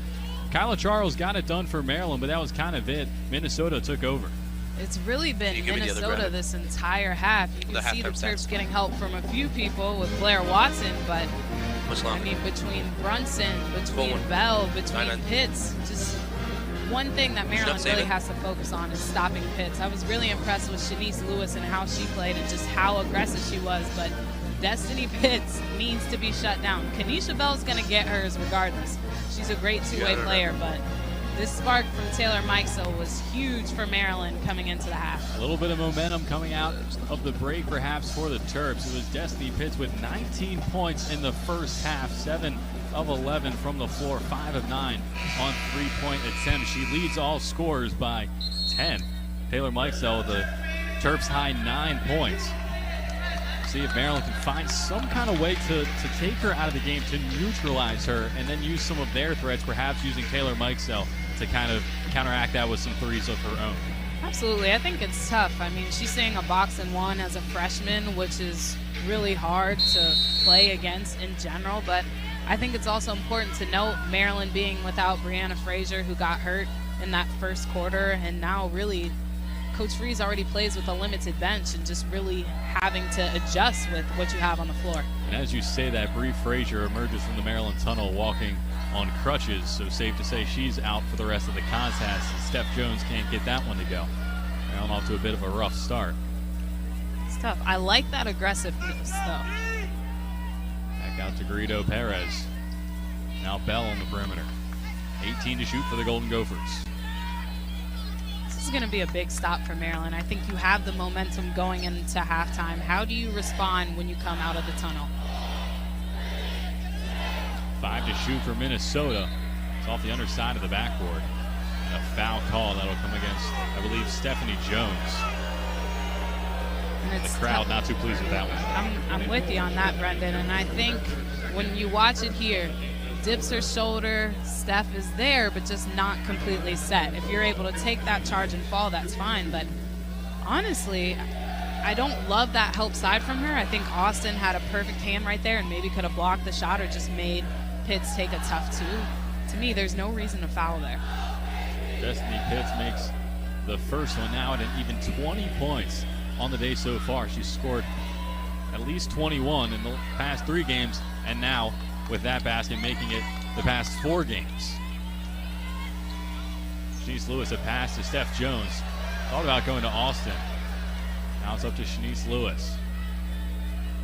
Kyla Charles got it done for Maryland, but that was kind of it. Minnesota took over. It's really been Minnesota this entire half. You can see the Terps getting help from a few people with Blair Watson, but I mean, between Brunson, between Bell, between Pitts, just one thing that Maryland really has to focus on is stopping Pitts. I was really impressed with Shanice Lewis and how she played and just how aggressive she was, but Destiny Pitts needs to be shut down. Kanisha Bell's going to get hers regardless. She's a great two-way player, but this spark from Taylor Mikesell was huge for Maryland coming into the half. A little bit of momentum coming out of the break perhaps for the Terps. It was Destiny Pitts with 19 points in the first half, 7 of 11 from the floor, 5 of 9 on three-point attempts. She leads all scorers by 10. Taylor Mikesell, the Terps high 9 points. See if Maryland can find some kind of way to take her out of the game, to neutralize her, and then use some of their threats, perhaps using Taylor Mikesell to kind of counteract that with some threes of her own. Absolutely. I think it's tough. I mean, she's seeing a box and one as a freshman, which is really hard to play against in general, but I think it's also important to note Maryland being without Brianna Frazier, who got hurt in that first quarter, and now really Coach Freeze already plays with a limited bench and just really having to adjust with what you have on the floor. And as you say that, Bree Frazier emerges from the Maryland tunnel walking on crutches, so safe to say she's out for the rest of the contest. Steph Jones can't get that one to go. Maryland off to a bit of a rough start. It's tough. I like that aggressiveness, though. Back out to Garrido Perez. Now Bell on the perimeter. 18 to shoot for the Golden Gophers. This is going to be a big stop for Maryland. I think you have the momentum going into halftime. How do you respond when you come out of the tunnel? 5 to shoot for Minnesota. It's off the underside of the backboard. And a foul call that'll come against, I believe, Stephanie Jones. And the crowd not too pleased with that one. I'm with you on that, Brendan. And I think when you watch it here, dips her shoulder, Steph is there, but just not completely set. If you're able to take that charge and fall, that's fine. But honestly, I don't love that help side from her. I think Austin had a perfect hand right there and maybe could have blocked the shot or just made Pitts take a tough two. To me, there's no reason to foul there. Destiny Pitts makes the first one now at an even 20 points on the day so far. She's scored at least 21 in the past 3 games, and now with that basket making it the past 4 games. Shanice Lewis a pass to Steph Jones. Thought about going to Austin. Now it's up to Shanice Lewis.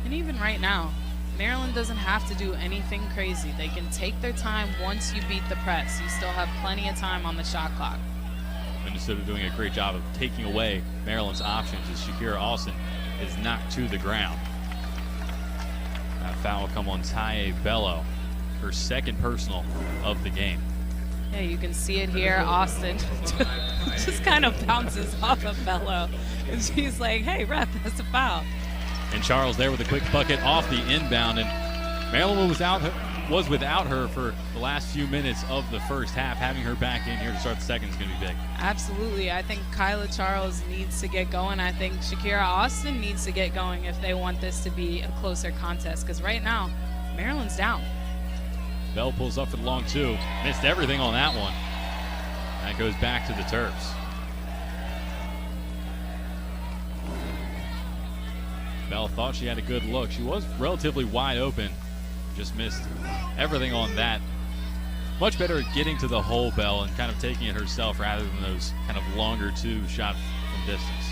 And even right now, Maryland doesn't have to do anything crazy. They can take their time once you beat the press. You still have plenty of time on the shot clock. Minnesota doing a great job of taking away Maryland's options as Shakira Austin is knocked to the ground. That foul will come on Taye Bello, her second personal of the game. Yeah, you can see it here. Austin just kind of bounces off of Bello. And she's like, hey, ref, that's a foul. And Charles there with a quick bucket off the inbound. And Maryland was without her for the last few minutes of the first half. Having her back in here to start the second is going to be big. Absolutely. I think Kyla Charles needs to get going. I think Shakira Austin needs to get going if they want this to be a closer contest. Because right now, Maryland's down. Bell pulls up for the long two. Missed everything on that one. That goes back to the Terps. Bell thought she had a good look. She was relatively wide open. Just missed everything on that. Much better at getting to the hole, Bell, and kind of taking it herself rather than those kind of longer two shot from distance.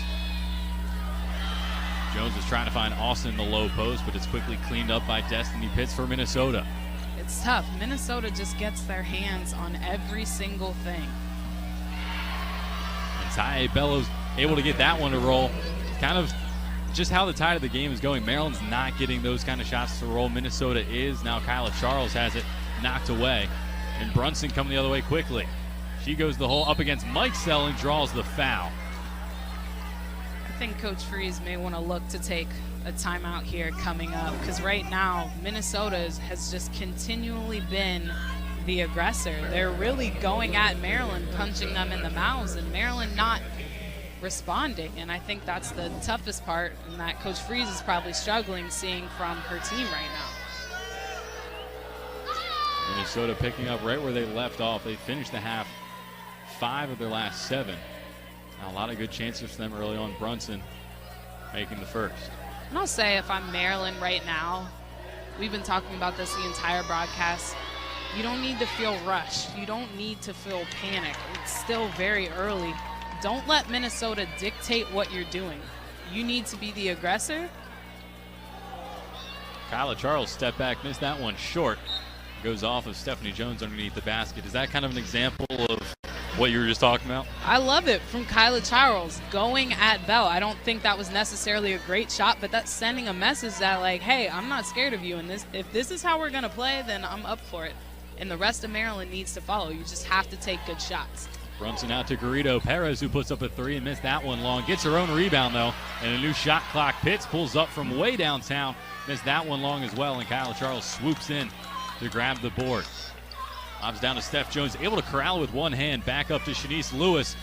Jones is trying to find Austin in the low post, but it's quickly cleaned up by Destiny Pitts for Minnesota. It's tough. Minnesota just gets their hands on every single thing. And Taye Bello's able to get that one to roll. Kind of just how the tide of the game is going. Maryland's not getting those kind of shots to roll. Minnesota is. Now Kyla Charles has it knocked away. And Brunson coming the other way quickly. She goes the hole up against Mikesell and draws the foul. think Coach Freeze may want to look to take a timeout here coming up, because right now Minnesota has just continually been the aggressor. They're really going at Maryland, punching them in the mouths, and Maryland not responding. And I think that's the toughest part, and that Coach Freeze is probably struggling seeing from her team right now. Minnesota picking up right where they left off. They finished the half 5 of their last 7. Now, a lot of good chances for them early on. Brunson making the first. And I'll say, if I'm Maryland right now, we've been talking about this the entire broadcast, you don't need to feel rushed. You don't need to feel panic. It's still very early. Don't let Minnesota dictate what you're doing. You need to be the aggressor. Kyla Charles step back, missed that one short. Goes off of Stephanie Jones underneath the basket. Is that kind of an example of what you were just talking about? I love it from Kyla Charles going at Bell. I don't think that was necessarily a great shot, but that's sending a message that, like, hey, I'm not scared of you. And if this is how we're going to play, then I'm up for it. And the rest of Maryland needs to follow. You just have to take good shots. Brunson out to Garrido Perez, who puts up a 3 and missed that one long. Gets her own rebound, though, and a new shot clock. Pitts pulls up from way downtown. Missed that one long as well, and Kyla Charles swoops in to grab the board. Lobs down to Steph Jones, able to corral with one hand. Back up to Shanice Lewis.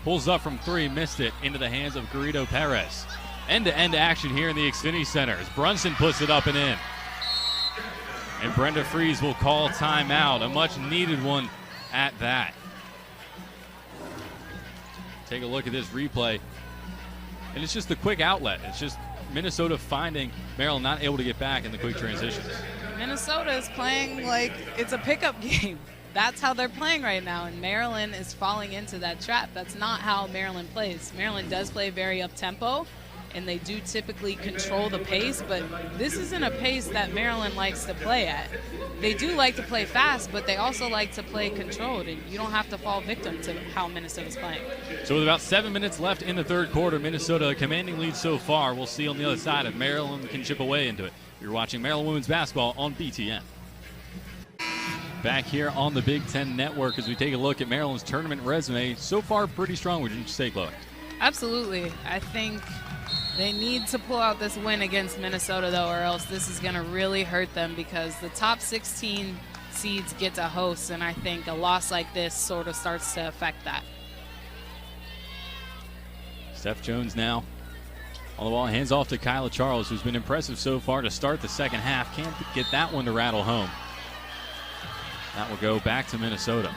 Pulls up from 3, missed it. Into the hands of Garrido Perez. End-to-end action here in the Xfinity Center as Brunson puts it up and in. And Brenda Freeze will call timeout. A much-needed one at that. Take a look at this replay. And it's just the quick outlet. It's just Minnesota finding Maryland not able to get back in the quick transitions. Minnesota is playing like it's a pickup game. That's how they're playing right now, and Maryland is falling into that trap. That's not how Maryland plays. Maryland does play very up-tempo, and they do typically control the pace, but this isn't a pace that Maryland likes to play at. They do like to play fast, but they also like to play controlled, and you don't have to fall victim to how Minnesota's playing. So with about 7 minutes left in the third quarter, Minnesota a commanding lead so far. We'll see on the other side if Maryland can chip away into it. You're watching Maryland Women's Basketball on BTN. Back here on the Big Ten Network as we take a look at Maryland's tournament resume. So far, pretty strong, wouldn't you say, Chloe? Absolutely. I think they need to pull out this win against Minnesota, though, or else this is going to really hurt them, because the top 16 seeds get to host, and I think a loss like this sort of starts to affect that. Steph Jones now on the ball, hands off to Kyla Charles, who's been impressive so far to start the second half. Can't get that one to rattle home. That will go back to Minnesota.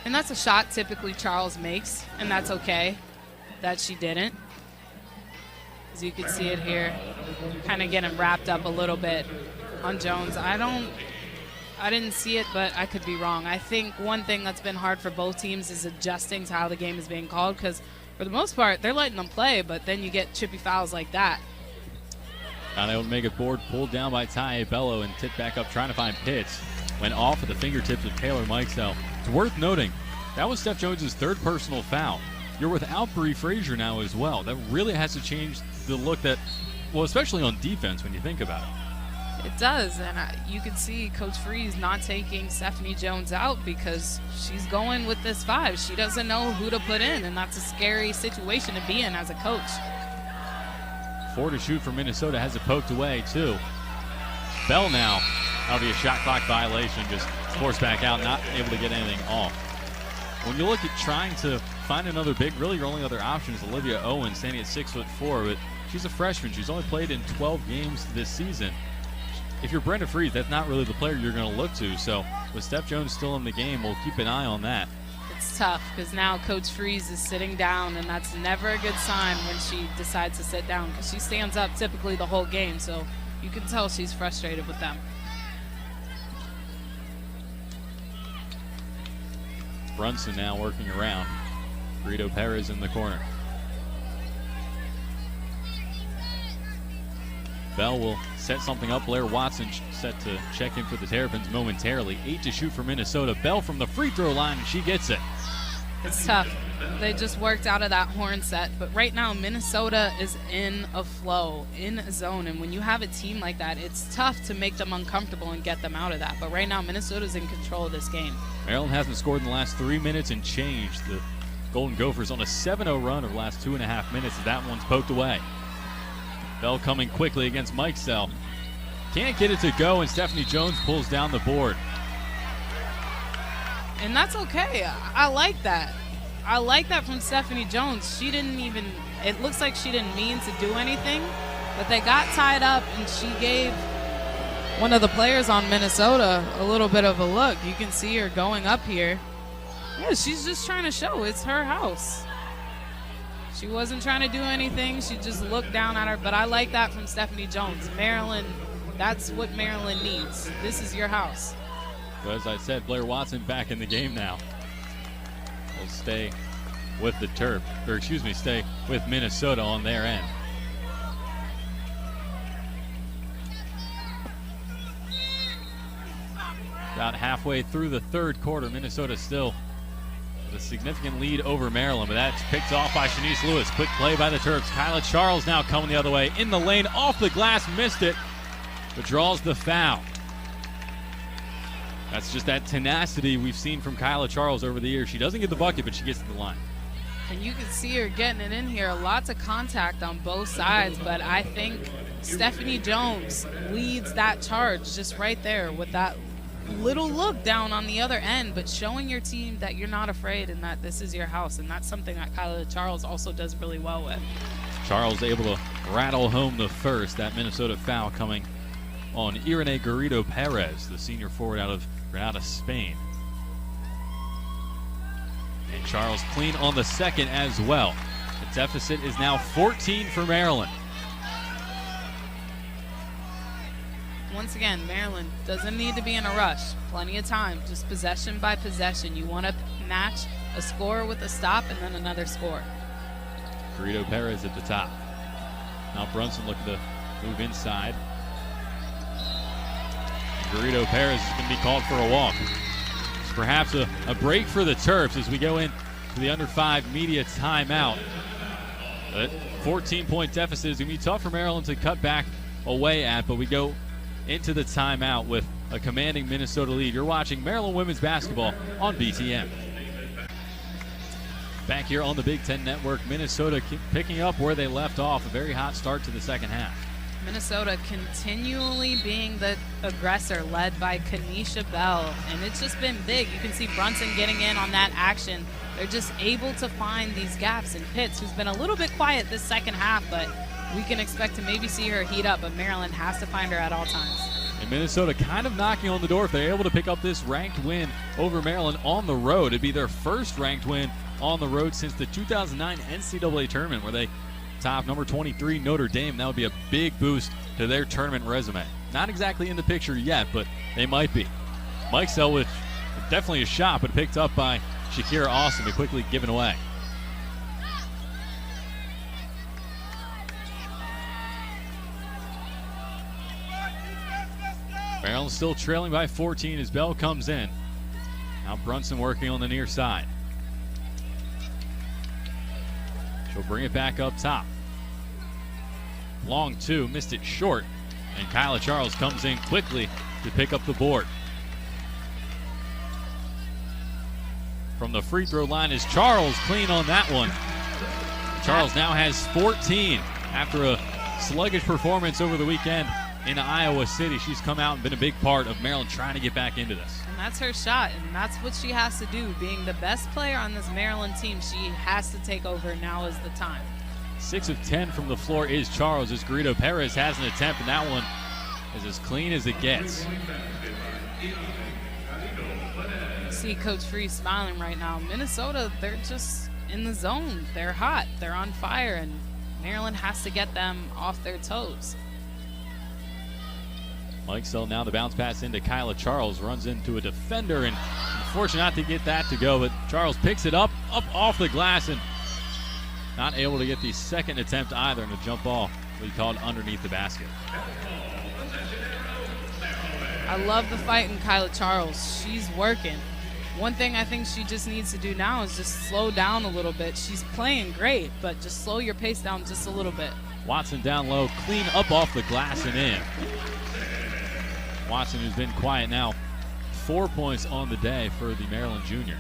And that's a shot typically Charles makes, and that's okay that she didn't. As you can see it here, kind of getting wrapped up a little bit on Jones. I didn't see it, but I could be wrong. I think one thing that's been hard for both teams is adjusting to how the game is being called, because for the most part, they're letting them play, but then you get chippy fouls like that. Not able to make a board, pulled down by Ty Bello and tipped back up trying to find Pitts. Went off at the fingertips of Taylor Mikesell. It's worth noting, that was Steph Jones' 3rd personal foul. You're without Bree Frazier now as well. That really has to change the look that, well, especially on defense when you think about it. It does, and you can see Coach Freeze not taking Stephanie Jones out because she's going with this 5. She doesn't know who to put in, and that's a scary situation to be in as a coach. 4 to shoot for Minnesota, has it poked away too. Bell now, that'll be a shot clock violation, just forced back out, not able to get anything off. When you look at trying to find another big, really your only other option is Olivia Owen, standing at 6'4", but she's a freshman. She's only played in 12 games this season. If you're Brenda Freeze, that's not really the player you're going to look to. So with Steph Jones still in the game, we'll keep an eye on that. It's tough because now Coach Freeze is sitting down, and that's never a good sign when she decides to sit down, because she stands up typically the whole game. So you can tell she's frustrated with them. Brunson now working around. Garrido Perez in the corner. Bell will set something up. Blair Watson set to check in for the Terrapins momentarily. 8 to shoot for Minnesota. Bell from the free throw line, and she gets it. It's tough. They just worked out of that horn set. But right now, Minnesota is in a flow, in a zone. And when you have a team like that, it's tough to make them uncomfortable and get them out of that. But right now, Minnesota's in control of this game. Maryland hasn't scored in the last 3 minutes and change. The Golden Gophers on a 7-0 run over the last 2.5 minutes as that one's poked away. Bell coming quickly against Mikesell. Can't get it to go, and Stephanie Jones pulls down the board. And that's okay. I like that. I like that from Stephanie Jones. She didn't even, it looks like she didn't mean to do anything, but they got tied up, and she gave one of the players on Minnesota a little bit of a look. You can see her going up here. Yeah, she's just trying to show it's her house. She wasn't trying to do anything. She just looked down at her, but I like that from Stephanie Jones. Maryland, that's what Maryland needs. This is your house. Well, as I said, Blair Watson back in the game now. Will stay with the stay with Minnesota on their end. About halfway through the third quarter, Minnesota still with a significant lead over Maryland, but that's picked off by Shanice Lewis. Quick play by the Terps. Kyla Charles now coming the other way. In the lane, off the glass, missed it, but draws the foul. That's just that tenacity we've seen from Kyla Charles over the years. She doesn't get the bucket, but she gets to the line. And you can see her getting it in here. Lots of contact on both sides, but I think Stephanie Jones leads that charge just right there with that little look down on the other end, but showing your team that you're not afraid and that this is your house. And that's something that Kyla Charles also does really well with. Charles able to rattle home the first. That Minnesota foul coming on Irene Garrido Perez, the senior forward out of Granada, Spain. And Charles clean on the second as well. The deficit is now 14 for Maryland. Once again, Maryland doesn't need to be in a rush. Plenty of time, just possession by possession. You want to match a score with a stop and then another score. Garrido Perez at the top. Now Brunson looking to move inside. Garrido Perez is going to be called for a walk. It's perhaps a break for the Terps as we go into the under 5 media timeout. That 14-point deficit is going to be tough for Maryland to cut back away at, but we go into the timeout with a commanding Minnesota lead. You're watching Maryland women's basketball on BTN. Back here on the Big Ten Network, Minnesota picking up where they left off. A very hot start to the second half. Minnesota continually being the aggressor, led by Kanisha Bell, and it's just been big. You can see Brunson getting in on that action. They're just able to find these gaps. And Pitts, who's been a little bit quiet this second half, but we can expect to maybe see her heat up, but Maryland has to find her at all times. And Minnesota kind of knocking on the door. If they're able to pick up this ranked win over Maryland on the road, it'd be their first ranked win on the road since the 2009 NCAA tournament, where they top number 23 Notre Dame. That would be a big boost to their tournament resume. Not exactly in the picture yet, but they might be. Mikesell with definitely a shot, but picked up by Shakira Austin, but quickly given away. Maryland still trailing by 14 as Bell comes in. Now Brunson working on the near side. She'll bring it back up top. Long two, missed it short. And Kyla Charles comes in quickly to pick up the board. From the free throw line is Charles, clean on that one. Charles now has 14 after a sluggish performance over the weekend in Iowa City. She's come out and been a big part of Maryland trying to get back into this. And that's her shot, and that's what she has to do. Being the best player on this Maryland team, she has to take over. Now is the time. 6 of 10 from the floor is Charles, as Garrido Perez has an attempt, and that one is as clean as it gets. See Coach Freeze smiling right now. Minnesota, they're just in the zone. They're hot. They're on fire, and Maryland has to get them off their toes. Mikesell now the bounce pass into Kyla Charles, runs into a defender, and unfortunate not to get that to go, but Charles picks it up off the glass, and not able to get the second attempt either, and the jump ball will be called underneath the basket. I love the fight in Kyla Charles. She's working. One thing I think she just needs to do now is just slow down a little bit. She's playing great, but just slow your pace down just a little bit. Watson down low, clean up off the glass and in. Watson, who's been quiet now, 4 points on the day for the Maryland junior.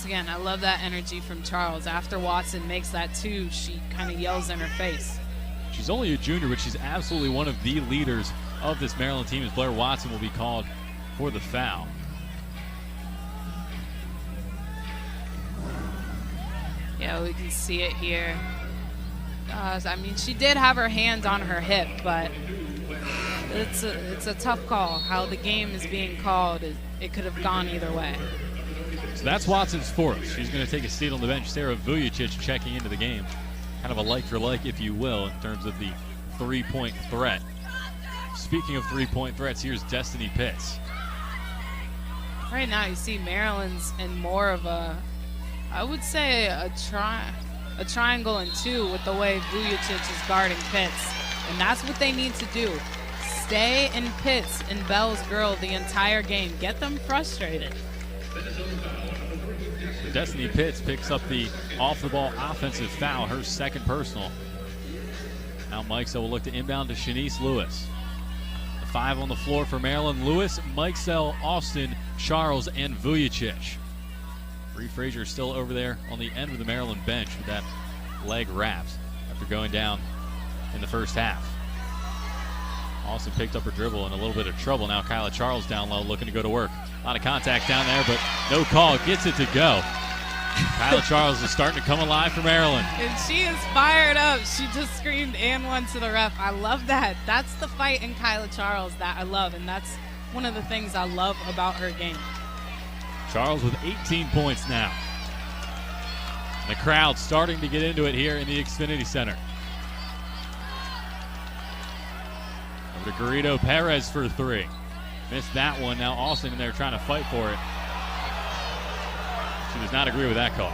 Once again, I love that energy from Charles. After Watson makes that two, she kind of yells in her face. She's only a junior, but she's absolutely one of the leaders of this Maryland team, as Blair Watson will be called for the foul. Yeah, we can see it here. I mean, she did have her hand on her hip, but it's a tough call. How the game is being called, it could have gone either way. So that's Watson's fourth. She's going to take a seat on the bench. Sarah Vujicic checking into the game. Kind of a like for like, if you will, in terms of the three-point threat. Speaking of three-point threats, here's Destiny Pitts. Right now you see Maryland's in more of a, I would say a triangle and two with the way Vujicic is guarding Pitts. And that's what they need to do. Stay in Pitts and Bell's girl the entire game. Get them frustrated. Destiny Pitts picks up the off-the-ball offensive foul, her second personal. Now Mikesell will look to inbound to Shanice Lewis. The 5 on the floor for Maryland: Lewis, Mikesell, Austin, Charles, and Vujicic. Bree Frazier still over there on the end of the Maryland bench with that leg wrapped after going down in the first half. Austin picked up her dribble in a little bit of trouble. Now Kyla Charles down low looking to go to work. A lot of contact down there, but no call. Gets it to go. Kyla Charles is starting to come alive for Maryland. And she is fired up. She just screamed and one to the ref. I love that. That's the fight in Kyla Charles that I love, and that's one of the things I love about her game. Charles with 18 points now. The crowd starting to get into it here in the Xfinity Center. Over to Garrido Perez for 3. Missed that one. Now Austin in there trying to fight for it. She does not agree with that call.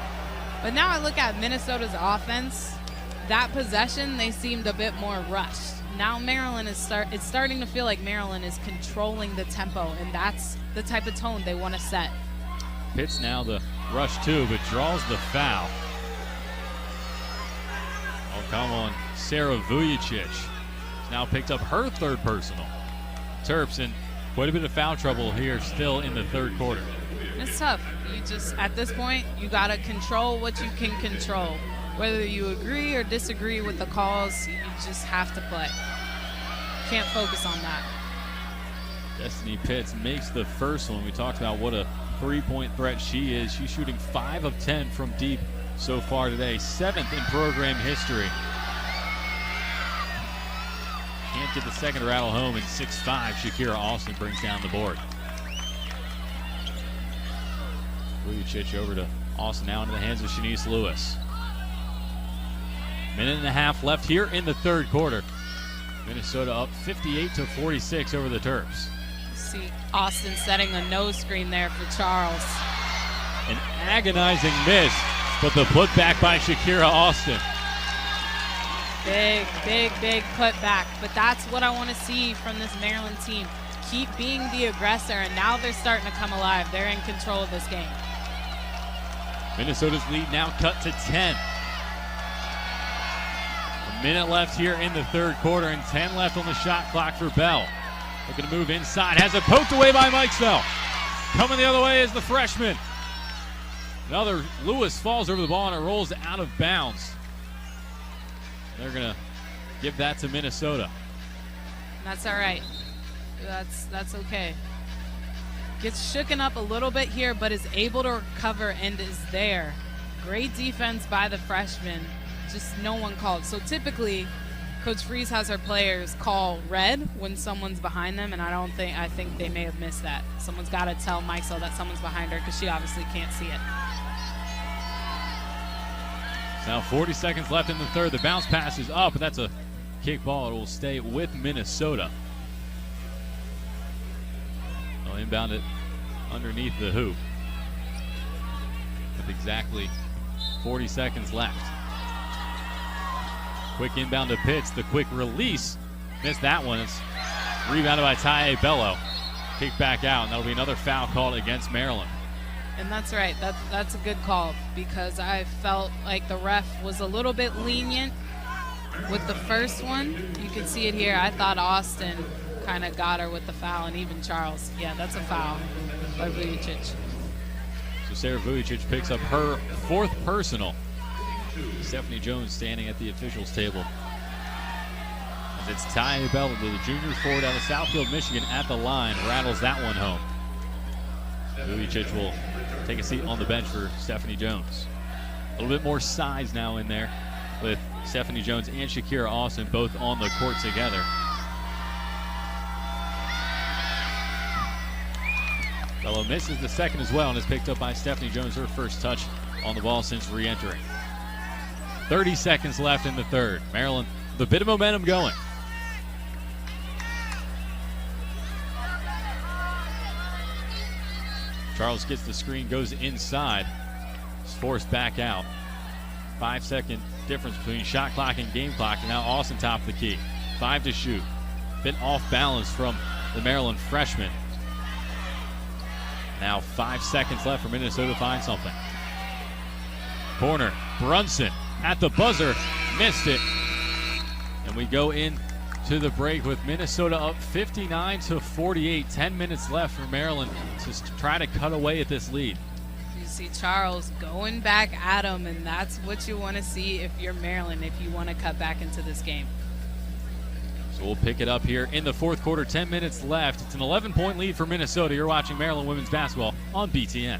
But now I look at Minnesota's offense. That possession, they seemed a bit more rushed. Now Maryland is it's starting to feel like Maryland is controlling the tempo, and that's the type of tone they want to set. Pitts now the rush two, but draws the foul. Oh, come on. Sarah Vujicic has now picked up her third personal. Terps in quite a bit of foul trouble here still in the third quarter. It's tough. You just, at this point, you got to control what you can control. Whether you agree or disagree with the calls, you just have to play. Can't focus on that. Destiny Pitts makes the first one. We talked about what a three-point threat she is. She's shooting 5 of 10 from deep so far today. 7th in program history. Can't get the second rattle home, and 6'5", Shakira Austin brings down the board. Vujicic over to Austin, now into the hands of Shanice Lewis. Minute and a half left here in the third quarter. Minnesota up 58-46 over the Terps. See Austin setting a nose screen there for Charles. An agonizing miss, but the putback by Shakira Austin. Big, big, big putback. But that's what I want to see from this Maryland team. Keep being the aggressor, and now they're starting to come alive. They're in control of this game. Minnesota's lead now cut to 10. A minute left here in the third quarter, and 10 left on the shot clock for Bell. Looking to move inside. Has it poked away by Mikesell. Coming the other way is the freshman. Another Lewis falls over the ball, and it rolls out of bounds. They're going to give that to Minnesota. That's all right. That's okay. Gets shooken up a little bit here, but is able to recover and is there. Great defense by the freshman. Just no one called. So typically, Coach Freeze has her players call red when someone's behind them, and I think they may have missed that. Someone's got to tell Mikesell that someone's behind her because she obviously can't see it. Now 40 seconds left in the third. The bounce pass is up, but that's a kick ball. It will stay with Minnesota. They'll inbound it underneath the hoop with exactly 40 seconds left. Quick inbound to Pitts. The quick release. Missed that one. It's rebounded by Taye Bello. Kick back out, and that'll be another foul called against Maryland. And that's right. That's a good call because I felt like the ref was a little bit lenient with the first one. You can see it here. I thought Austin kind of got her with the foul, and even Charles. Yeah, that's a foul by Vujicic. So Sarah Vujicic picks up her 4th personal. Stephanie Jones standing at the officials table. As it's Ty Bell, the junior forward out of Southfield, Michigan, at the line, rattles that one home. Vujicic will take a seat on the bench for Stephanie Jones. A little bit more size now in there with Stephanie Jones and Shakira Austin both on the court together. Bello misses the second as well and is picked up by Stephanie Jones, her first touch on the ball since re-entering. 30 seconds left in the third. Maryland with a bit of momentum going. Charles gets the screen, goes inside. Is forced back out. 5-second difference between shot clock and game clock. And now Austin top of the key. 5 to shoot. Bit off balance from the Maryland freshman. Now 5 seconds left for Minnesota to find something. Corner, Brunson at the buzzer, missed it. And we go in to the break with Minnesota up 59-48. 10 minutes left for Maryland to try to cut away at this lead. You see Charles going back at him, and that's what you want to see if you're Maryland, if you want to cut back into this game. So we'll pick it up here in the fourth quarter. 10 minutes left. It's an 11-point lead for Minnesota. You're watching Maryland women's basketball on BTN.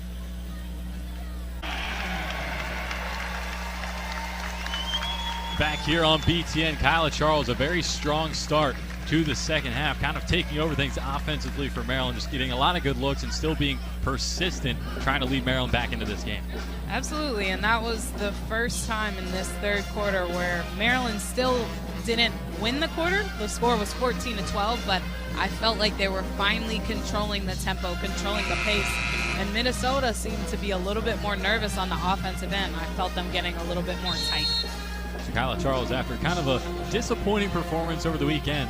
Back here on BTN, Kyla Charles, a very strong start to the second half, kind of taking over things offensively for Maryland, just getting a lot of good looks and still being persistent, trying to lead Maryland back into this game. Absolutely, and that was the first time in this third quarter where Maryland still didn't win the quarter. The score was 14-12, but I felt like they were finally controlling the tempo, controlling the pace, and Minnesota seemed to be a little bit more nervous on the offensive end. I felt them getting a little bit more tight. So Kyla Charles, after kind of a disappointing performance over the weekend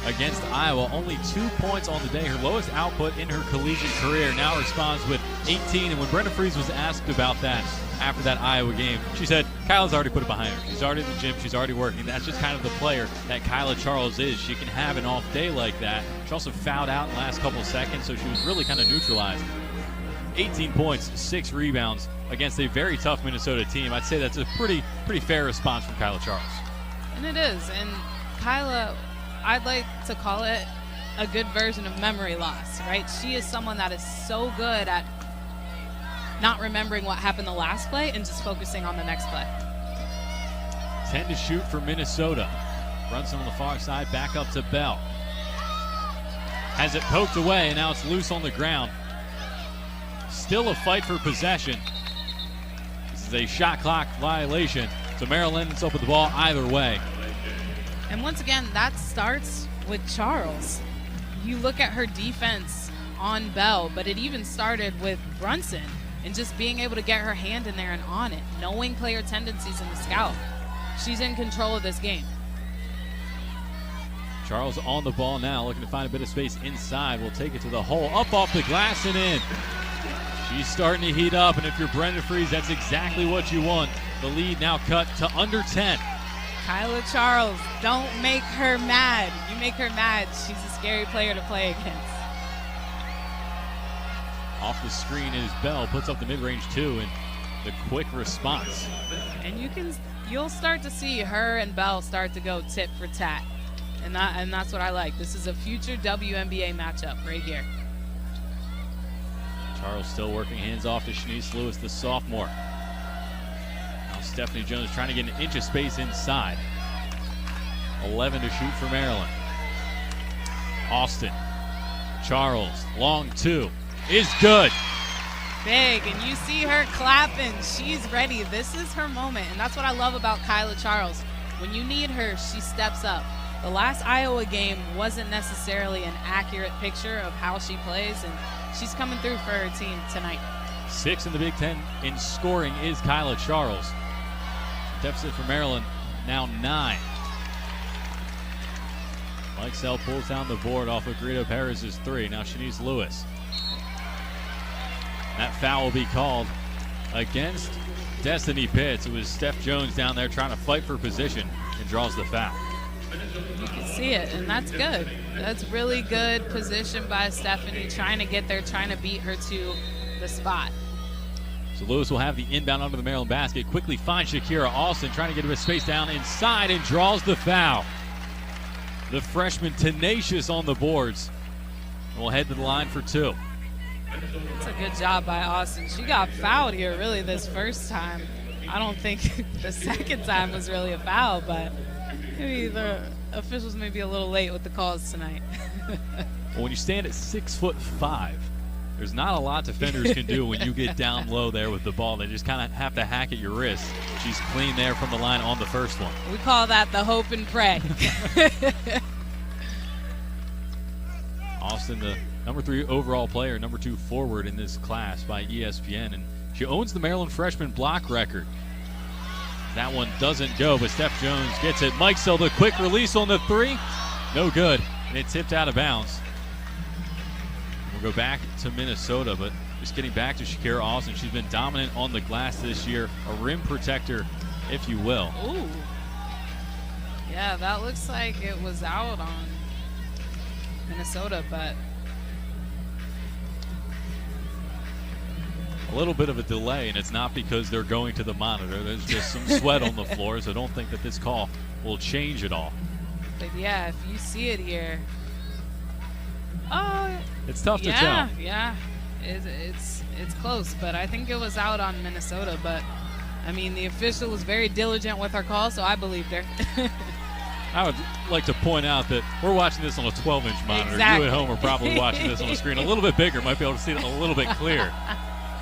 against Iowa, only 2 points on the day, her lowest output in her collegiate career, now responds with 18. And when Brenda Fries was asked about that after that Iowa game, she said, Kyla's already put it behind her. She's already in the gym. She's already working. That's just kind of the player that Kyla Charles is. She can have an off day like that. She also fouled out in the last couple of seconds, so she was really kind of neutralized. 18 points, 6 rebounds against a very tough Minnesota team. I'd say that's a pretty fair response from Kyla Charles. And it is. And Kyla, I'd like to call it a good version of memory loss, right? She is someone that is so good at not remembering what happened the last play and just focusing on the next play. 10 to shoot for Minnesota. Brunson on the far side, back up to Bell. Has it poked away, and now it's loose on the ground. Still a fight for possession. This is a shot clock violation, so Maryland ends up with the ball either way. And once again, that starts with Charles. You look at her defense on Bell, but it even started with Brunson and just being able to get her hand in there and on it, knowing player tendencies in the scout. She's in control of this game. Charles on the ball now, looking to find a bit of space inside. Will take it to the hole, up off the glass and in. She's starting to heat up, and if you're Brenda Fries, that's exactly what you want. The lead now cut to under 10. Kyla Charles, don't make her mad. You make her mad, she's a scary player to play against. Off the screen is Bell, puts up the mid-range two, and the quick response. And you'll start to see her and Bell start to go tit for tat. And that's what I like. This is a future WNBA matchup right here. Charles still working hands off to Shanice Lewis, the sophomore. Now Stephanie Jones trying to get an inch of space inside. 11 to shoot for Maryland. Austin. Charles, long two, is good. Big, and you see her clapping. She's ready. This is her moment, and that's what I love about Kyla Charles. When you need her, she steps up. The last Iowa game wasn't necessarily an accurate picture of how she plays, and she's coming through for her team tonight. 6 in the Big Ten in scoring is Kyla Charles. Deficit for Maryland now 9. Mike Sell pulls down the board off of Greta Perez's 3. Now Shanice Lewis. That foul will be called against Destiny Pitts. It was Steph Jones down there trying to fight for position and draws the foul. You can see it, and that's good. That's really good position by Stephanie, trying to get there, trying to beat her to the spot. So Lewis will have the inbound under the Maryland basket. Quickly finds Shakira Austin, trying to get a bit of space down inside and draws the foul. The freshman tenacious on the boards. And we'll head to the line for 2. It's a good job by Austin. She got fouled here really this first time. I don't think the second time was really a foul, but maybe the officials may be a little late with the calls tonight. Well, when you stand at 6'5", there's not a lot defenders can do when you get down low there with the ball. They just kind of have to hack at your wrist. She's clean there from the line on the first one. We call that the hope and pray. Austin, the number 3 overall player, number 2 forward in this class by ESPN, and she owns the Maryland freshman block record. That one doesn't go, but Steph Jones gets it. Mikesell, the quick release on the 3. No good, and it tipped out of bounds. We'll go back to Minnesota, but just getting back to Shakira Austin. She's been dominant on the glass this year, a rim protector, if you will. Ooh. Yeah, that looks like it was out on Minnesota, but a little bit of a delay, and it's not because they're going to the monitor. There's just some sweat on the floor, so I don't think that this call will change it all. But yeah, if you see it here, it's tough to tell. Yeah, it's close, but I think it was out on Minnesota. But I mean, the official was very diligent with her call, so I believed her. I would like to point out that we're watching this on a 12-inch monitor. Exactly. You at home are probably watching this on a screen a little bit bigger. Might be able to see it a little bit clearer.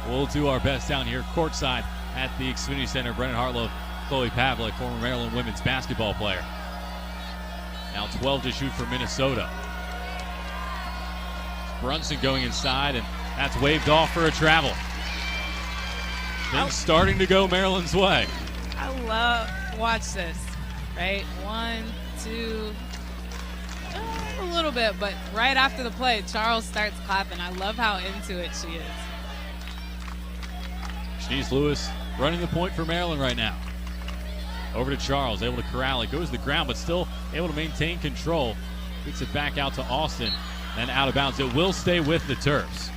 We'll do our best down here courtside at the Xfinity Center. Brennan Hartlow, Chloe Pavlik, former Maryland women's basketball player. Now 12 to shoot for Minnesota. Brunson going inside, and that's waved off for a travel. Things starting to go Maryland's way. Watch this, right? 1, 2, a little bit, but right after the play, Charles starts clapping. I love how into it she is. Shanice Lewis running the point for Maryland right now. Over to Charles, able to corral it. Goes to the ground, but still able to maintain control. Kicks it back out to Austin, then out of bounds. It will stay with the Terps.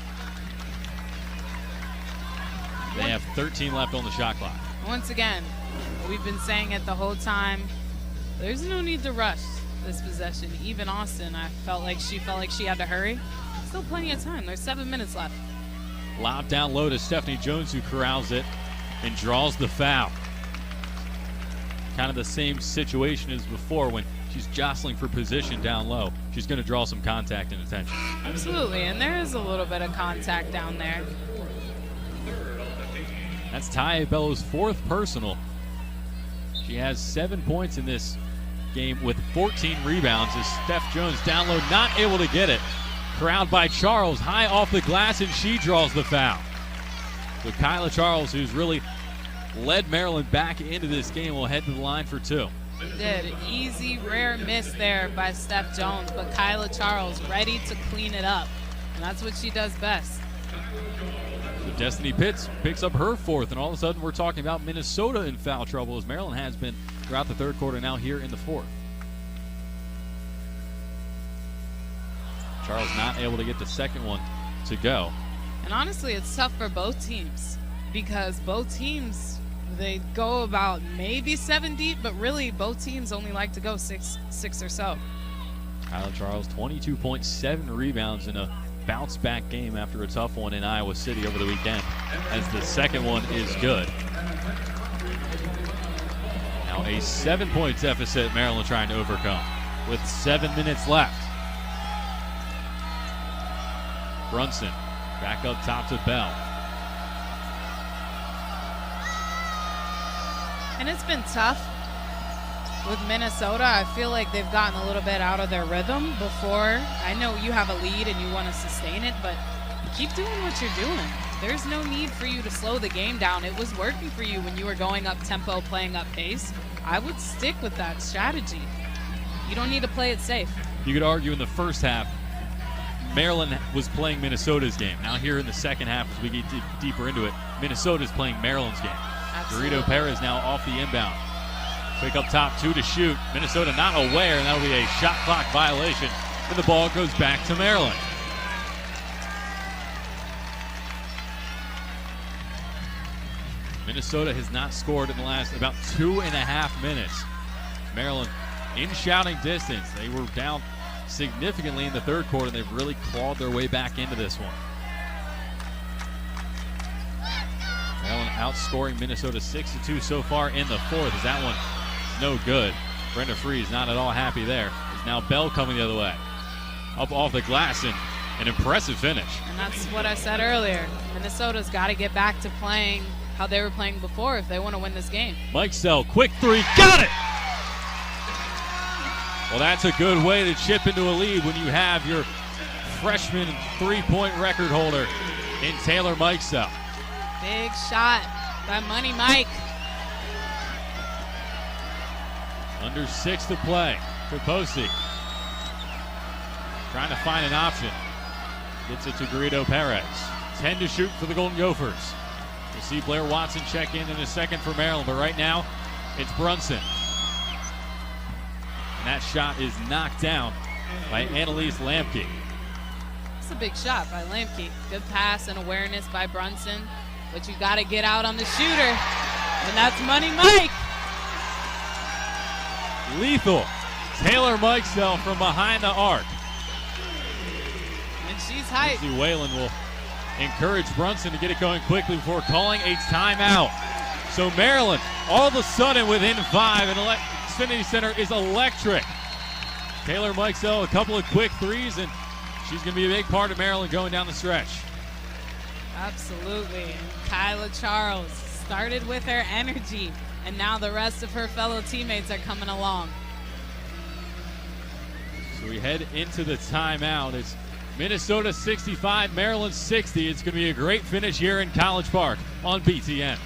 They have 13 left on the shot clock. Once again, we've been saying it the whole time. There's no need to rush this possession. Even Austin, she felt like she had to hurry. Still plenty of time. There's 7 minutes left. Lob down low to Stephanie Jones, who corrals it and draws the foul. Kind of the same situation as before when she's jostling for position down low. She's going to draw some contact and attention. Absolutely, and there is a little bit of contact down there. That's Ty Bello's 4th personal. She has 7 points in this game with 14 rebounds as Steph Jones down low, not able to get it. Corralled by Charles, high off the glass, and she draws the foul. So Kyla Charles, who's really led Maryland back into this game, will head to the line for 2. Did. Easy, rare miss there by Steph Jones, but Kyla Charles ready to clean it up, and that's what she does best. So Destiny Pitts picks up her 4th, and all of a sudden we're talking about Minnesota in foul trouble, as Maryland has been throughout the 3rd quarter, now here in the 4th. Charles not able to get the second one to go. And honestly, it's tough for both teams because both teams, they go about maybe 7 deep, but really both teams only like to go six or so. Kyla Charles, 22.7 rebounds in a bounce-back game after a tough one in Iowa City over the weekend, as the second one is good. Now a 7-point deficit Maryland trying to overcome with 7 minutes left. Brunson back up top to Bell. And it's been tough with Minnesota. I feel like they've gotten a little bit out of their rhythm before. I know you have a lead and you want to sustain it, but keep doing what you're doing. There's no need for you to slow the game down. It was working for you when you were going up tempo, playing up pace. I would stick with that strategy. You don't need to play it safe. You could argue in the first half, Maryland was playing Minnesota's game. Now here in the second half, as we get deeper into it, Minnesota's playing Maryland's game. Absolutely. Dorito Perez now off the inbound. Quick up top, 2 to shoot. Minnesota not aware, and that'll be a shot clock violation. And the ball goes back to Maryland. Minnesota has not scored in the last about 2.5 minutes. Maryland in shouting distance. They were down significantly in the third quarter, and they've really clawed their way back into this one. Maryland outscoring Minnesota 6-2 so far in the fourth, as that one is no good. Brenda Freeze not at all happy there. There's now Bell coming the other way. Up off the glass, and an impressive finish. And that's what I said earlier. Minnesota's got to get back to playing how they were playing before if they want to win this game. Mikesell, quick three, got it! Well, that's a good way to chip into a lead when you have your freshman three-point record holder in Taylor Mikesell. Big shot by Money Mike. Under 6 to play. Kaposi trying to find an option. Gets it to Garrido Perez. 10 to shoot for the Golden Gophers. We'll see Blair Watson check in a second for Maryland, but right now it's Brunson. And that shot is knocked down by Annalise Lamke. It's a big shot by Lamke. Good pass and awareness by Brunson, but you got to get out on the shooter, and that's Money Mike. Lethal. Taylor Mikesell from behind the arc. And she's hyped. See, Whalen will encourage Brunson to get it going quickly before calling a timeout. So Maryland, all of a sudden within 5, and Xfinity Center is electric. Taylor Mikesell, a couple of quick threes, and she's going to be a big part of Maryland going down the stretch. Absolutely. And Kyla Charles started with her energy, and now the rest of her fellow teammates are coming along. So we head into the timeout. It's Minnesota 65, Maryland 60. It's going to be a great finish here in College Park on BTN.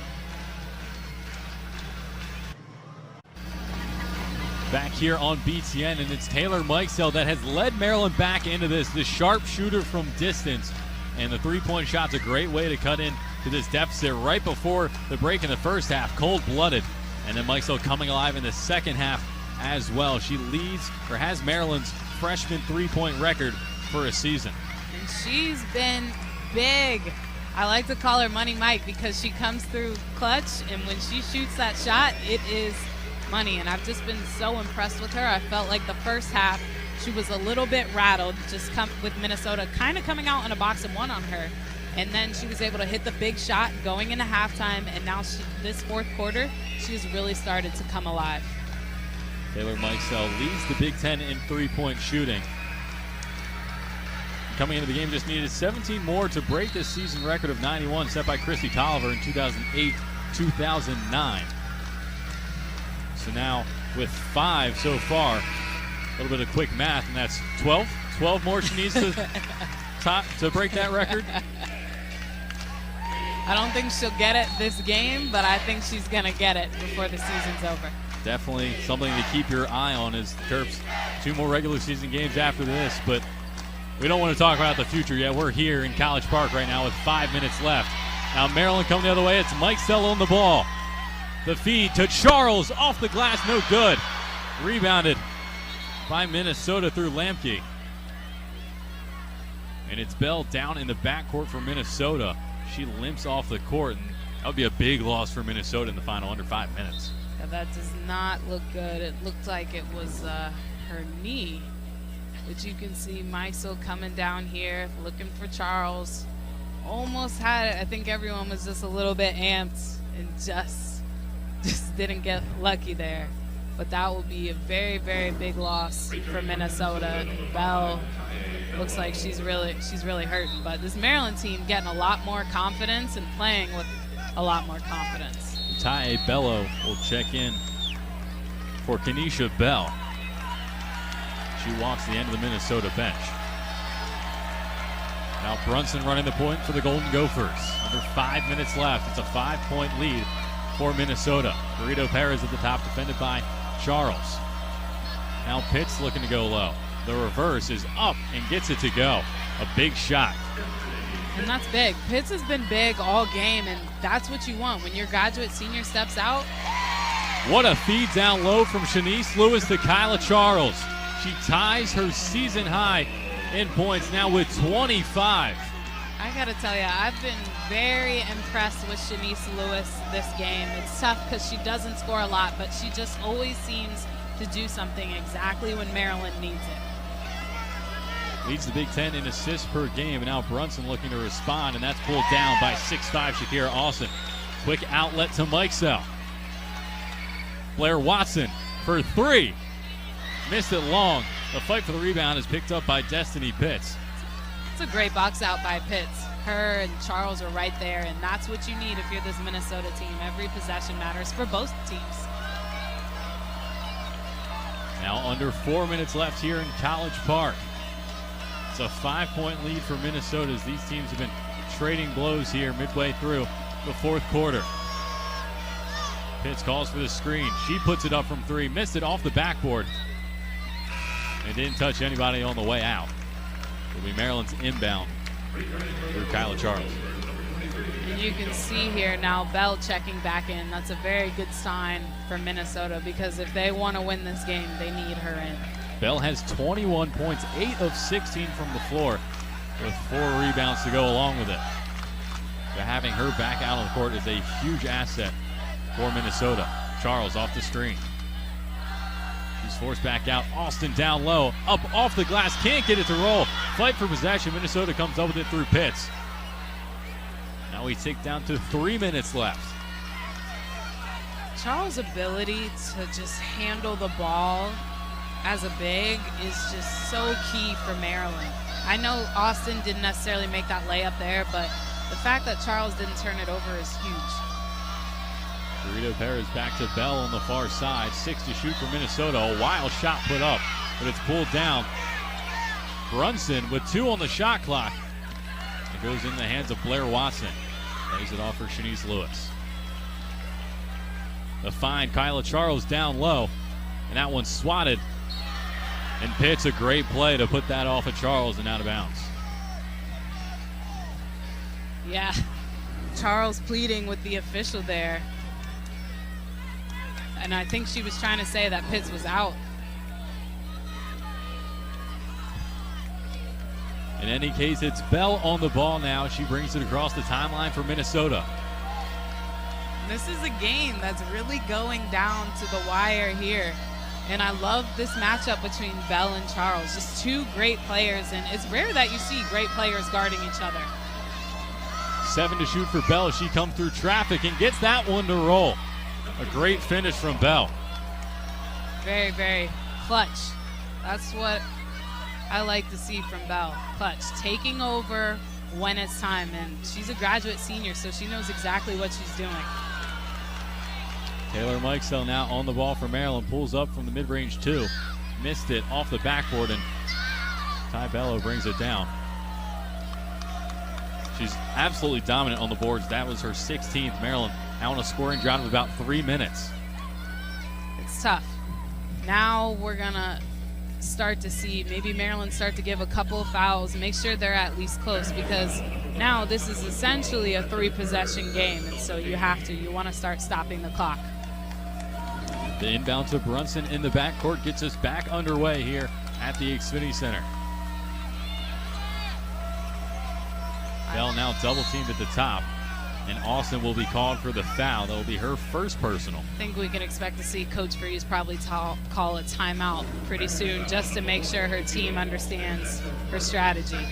Back here on BTN, and it's Taylor Mikesell that has led Maryland back into this. The sharpshooter from distance, and the three-point shot's a great way to cut in to this deficit right before the break in the first half, cold-blooded. And then Mikesell coming alive in the second half as well. She leads, or has, Maryland's freshman three-point record for a season. And she's been big. I like to call her Money Mike because she comes through clutch, and when she shoots that shot, it is money. And I've just been so impressed with her. I felt like the first half she was a little bit rattled, just with Minnesota kind of coming out in a box of one on her. And then she was able to hit the big shot going into halftime, and now this fourth quarter, she's really started to come alive. Taylor Mikesell leads the Big Ten in three-point shooting. Coming into the game, just needed 17 more to break this season record of 91 set by Christy Tolliver in 2008-2009. So now with 5 so far, a little bit of quick math, and that's 12. 12 more she needs to break that record. I don't think she'll get it this game, but I think she's going to get it before the season's over. Definitely something to keep your eye on as Terps 2 more regular season games after this, but we don't want to talk about the future yet. We're here in College Park right now with 5 minutes left. Now Maryland coming the other way. It's Mikesell on the ball. The feed to Charles, off the glass, no good. Rebounded by Minnesota through Lamke. And it's Bell down in the backcourt for Minnesota. She limps off the court, and that would be a big loss for Minnesota in the final under 5 minutes. Yeah, that does not look good. It looked like it was her knee. But you can see Mikesell coming down here, looking for Charles. Almost had it. I think everyone was just a little bit amped and just didn't get lucky there. But that will be a very, very big loss for Minnesota. And Bell looks like she's really hurting. But this Maryland team getting a lot more confidence and playing with a lot more confidence. Ty Bello will check in for Kenesha Bell. She walks the end of the Minnesota bench. Now Brunson running the point for the Golden Gophers. Under 5 minutes left. It's a 5-point lead for Minnesota. Garrido Perez at the top, defended by Charles. Now Pitts looking to go low. The reverse is up and gets it to go. A big shot. And that's big. Pitts has been big all game, and that's what you want when your graduate senior steps out. What a feed down low from Shanice Lewis to Kyla Charles. She ties her season high in points now with 25. I got to tell you, I've been very impressed with Shanice Lewis this game. It's tough because she doesn't score a lot, but she just always seems to do something exactly when Maryland needs it. Leads the Big Ten in assists per game, and now Brunson looking to respond, and that's pulled down by 6'5" Shakira Austin. Quick outlet to Mikesell. Blair Watson for three. Missed it long. The fight for the rebound is picked up by Destiny Pitts. It's a great box out by Pitts. Her and Charles are right there, and that's what you need if you're this Minnesota team. Every possession matters for both teams. Now under 4 minutes left here in College Park. It's a 5-point lead for Minnesota as these teams have been trading blows here midway through the fourth quarter. Pitts calls for the screen. She puts it up from three. Missed it off the backboard. It didn't touch anybody on the way out. It'll be Maryland's inbound through Kyla Charles. And you can see here now Bell checking back in. That's a very good sign for Minnesota because if they want to win this game, they need her in. Bell has 21 points, 8 of 16 from the floor, with 4 rebounds to go along with it. So having her back out on the court is a huge asset for Minnesota. Charles off the screen. She's forced back out. Austin down low, up off the glass, can't get it to roll. Fight for possession. Minnesota comes up with it through Pitts. Now we take down to 3 minutes left. Charles' ability to just handle the ball as a big is just so key for Maryland. I know Austin didn't necessarily make that layup there, but the fact that Charles didn't turn it over is huge. Dorito Perez back to Bell on the far side. 6 to shoot for Minnesota. A wild shot put up, but it's pulled down. Brunson with 2 on the shot clock. It goes in the hands of Blair Watson. Lays it off for Shanice Lewis. The fine Kyla Charles down low, and that one's swatted. And Pitts, a great play to put that off of Charles and out of bounds. Yeah, Charles pleading with the official there. And I think she was trying to say that Pitts was out. In any case, it's Bell on the ball now. She brings it across the timeline for Minnesota. This is a game that's really going down to the wire here. And I love this matchup between Bell and Charles. Just 2 great players, and it's rare that you see great players guarding each other. 7 to shoot for Bell. She comes through traffic and gets that one to roll. A great finish from Bell. Very, very clutch. That's what I like to see from Bell. Clutch, taking over when it's time. And she's a graduate senior, so she knows exactly what she's doing. Taylor Mikesell now on the ball for Maryland. Pulls up from the mid-range 2. Missed it off the backboard, and Ty Bello brings it down. She's absolutely dominant on the boards. That was her 16th. Maryland now on a scoring drought of about 3 minutes. It's tough. Now we're going to start to see maybe Maryland start to give a couple of fouls, make sure they're at least close, because now this is essentially a 3-possession game, and so you want to start stopping the clock. The inbound to Brunson in the backcourt gets us back underway here at the Xfinity Center. Bell now double teamed at the top, and Austin will be called for the foul. That will be her first personal. I think we can expect to see Coach Freeze probably call a timeout pretty soon just to make sure her team understands her strategy.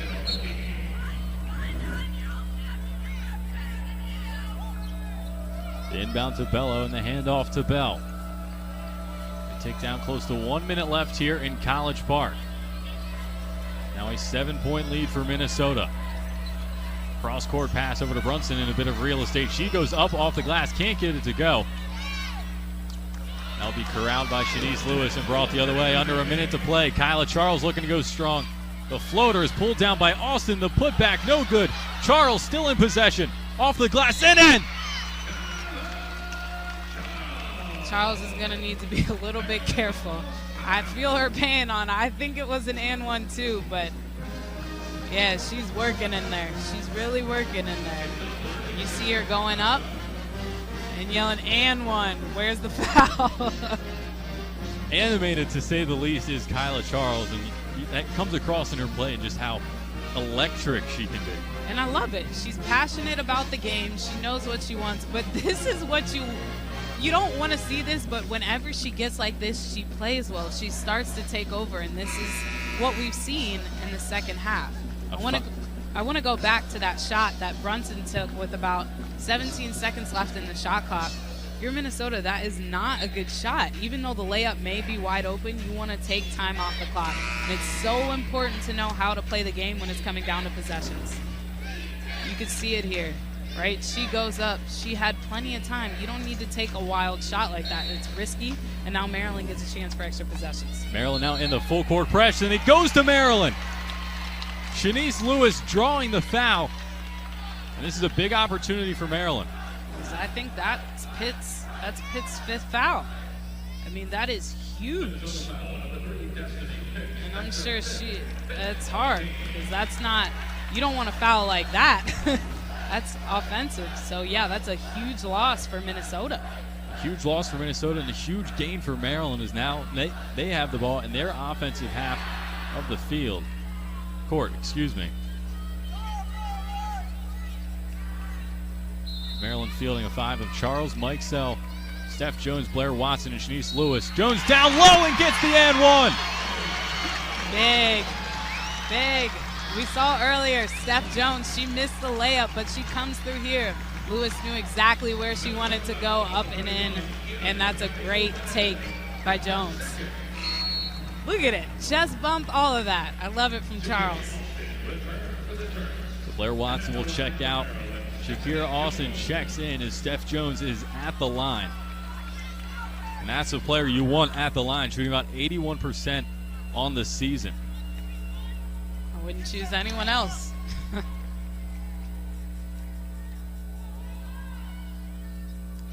The inbound to Bello and the handoff to Bell. They take down close to 1 minute left here in College Park. Now a 7-point lead for Minnesota. Cross-court pass over to Brunson in a bit of real estate. She goes up off the glass, can't get it to go. That'll be corralled by Shanice Lewis and brought the other way. Under a minute to play. Kyla Charles looking to go strong. The floater is pulled down by Austin. The putback, no good. Charles still in possession. Off the glass and in! Charles is going to need to be a little bit careful. I feel her pain on. I think it was an and one too, but yeah, she's working in there. She's really working in there. You see her going up and yelling, and one. Where's the foul? Animated, to say the least, is Kyla Charles, and that comes across in her play and just how electric she can be. And I love it. She's passionate about the game. She knows what she wants. But this is what you don't want to see this, but whenever she gets like this, she plays well. She starts to take over, and this is what we've seen in the second half. I want to go back to that shot that Brunson took with about 17 seconds left in the shot clock. If you're Minnesota, that is not a good shot. Even though the layup may be wide open, you want to take time off the clock. And it's so important to know how to play the game when it's coming down to possessions. You can see it here, right? She goes up. She had plenty of time. You don't need to take a wild shot like that. It's risky, and now Maryland gets a chance for extra possessions. Maryland now in the full court press, and it goes to Maryland. Shanice Lewis drawing the foul, and this is a big opportunity for Maryland. I think that's Pitt's fifth foul. I mean, that is huge. And I'm sure it's hard because that's not, you don't want to foul like that. That's offensive. So, yeah, that's a huge loss for Minnesota. A huge loss for Minnesota and a huge gain for Maryland is now they have the ball in their offensive half of the field. Court, excuse me. Maryland fielding a five of Charles, Mikesell, Steph Jones, Blair Watson, and Shanice Lewis. Jones down low and gets the and one. Big. We saw earlier Steph Jones, she missed the layup, but she comes through here. Lewis knew exactly where she wanted to go, up and in, and that's a great take by Jones. Look at it, chest bump, all of that. I love it from Charles. So Blair Watson will check out. Shakira Austin checks in as Steph Jones is at the line. And that's the player you want at the line, shooting about 81% on the season. I wouldn't choose anyone else.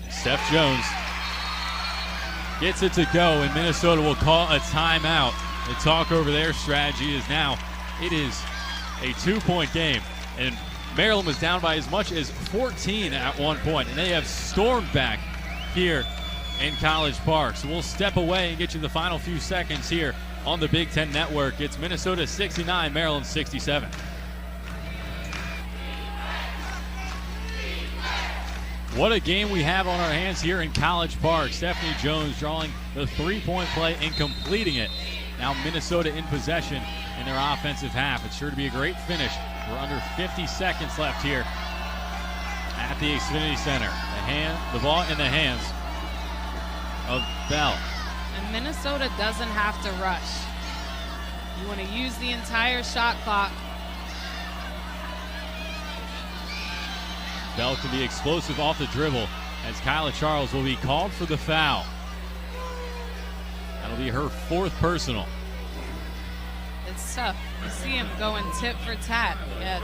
Steph Jones gets it to go, and Minnesota will call a timeout. The talk over their strategy is now it is a 2-point game, and Maryland was down by as much as 14 at one point, and they have stormed back here in College Park. So we'll step away and get you the final few seconds here on the Big Ten Network. It's Minnesota 69, Maryland 67. What a game we have on our hands here in College Park. Stephanie Jones drawing the three-point play and completing it. Now Minnesota in possession in their offensive half. It's sure to be a great finish. We're under 50 seconds left here at the Xfinity Center. The ball in the hands of Bell. And Minnesota doesn't have to rush. You want to use the entire shot clock. Bell can be explosive off the dribble as Kyla Charles will be called for the foul. That'll be her fourth personal. It's tough. You see him going tit for tat. Yeah,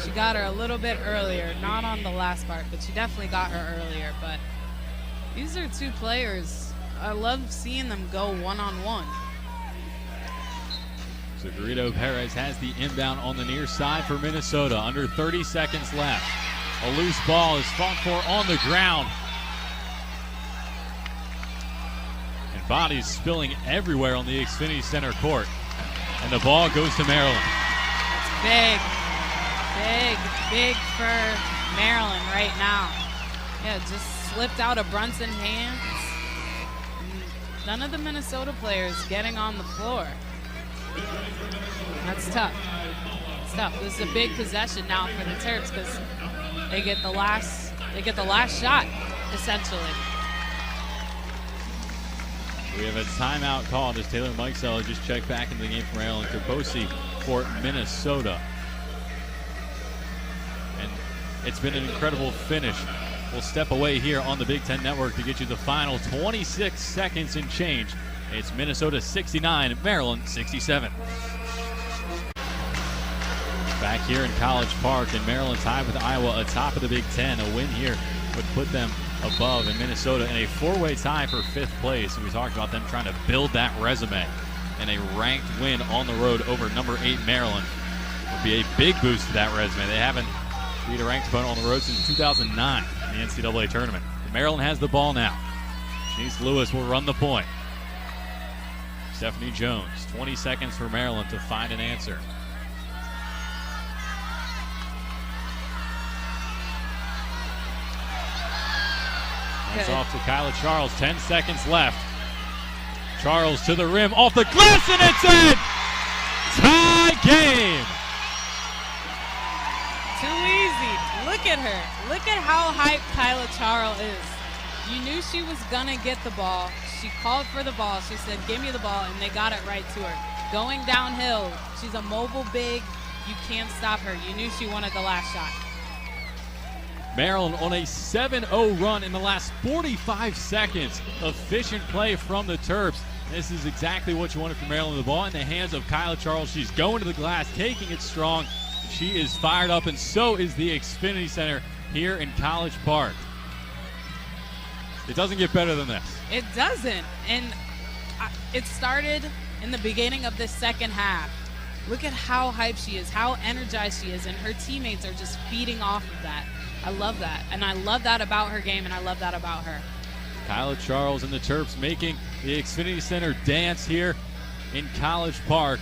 she got her a little bit earlier. Not on the last part, but she definitely got her earlier. But these are two players. I love seeing them go one-on-one. So Garrido Perez has the inbound on the near side for Minnesota. Under 30 seconds left. A loose ball is fought for on the ground. And bodies spilling everywhere on the Xfinity Center court. And the ball goes to Maryland. Big for Maryland right now. Yeah, just slipped out of Brunson's hands. None of the Minnesota players getting on the floor. That's tough. It's tough. This is a big possession now for the Terps because they get the last shot, essentially. We have a timeout called as Taylor Mikesell just checked back into the game for Maryland. Kaposi for Minnesota. And it's been an incredible finish. We'll step away here on the Big Ten Network to get you the final 26 seconds and change. It's Minnesota 69, Maryland 67. Back here in College Park, and Maryland tied with Iowa atop of the Big Ten. A win here would put them above, and Minnesota in a four-way tie for fifth place. And we talked about them trying to build that resume, and a ranked win on the road over number 8 Maryland would be a big boost to that resume. They haven't beat a ranked opponent on the road since 2009 in the NCAA tournament. Maryland has the ball now. Shanice Lewis will run the point. Stephanie Jones, 20 seconds for Maryland to find an answer. That's Good. off to Kyla Charles. 10 seconds left. Charles to the rim, off the glass, and it's in! Tie game! Too easy. Look at her. Look at how hyped Kyla Charles is. You knew she was gonna get the ball. She called for the ball. She said, give me the ball, and they got it right to her. Going downhill, she's a mobile big. You can't stop her. You knew she wanted the last shot. Maryland on a 7-0 run in the last 45 seconds. Efficient play from the Terps. This is exactly what you wanted from Maryland. The ball in the hands of Kyla Charles. She's going to the glass, taking it strong. She is fired up, and so is the Xfinity Center here in College Park. It doesn't get better than this. It doesn't. And it started in the beginning of this second half. Look at how hyped she is, how energized she is, and her teammates are just feeding off of that. I love that. And I love that about her game, and I love that about her. Kyla Charles and the Terps making the Xfinity Center dance here in College Park.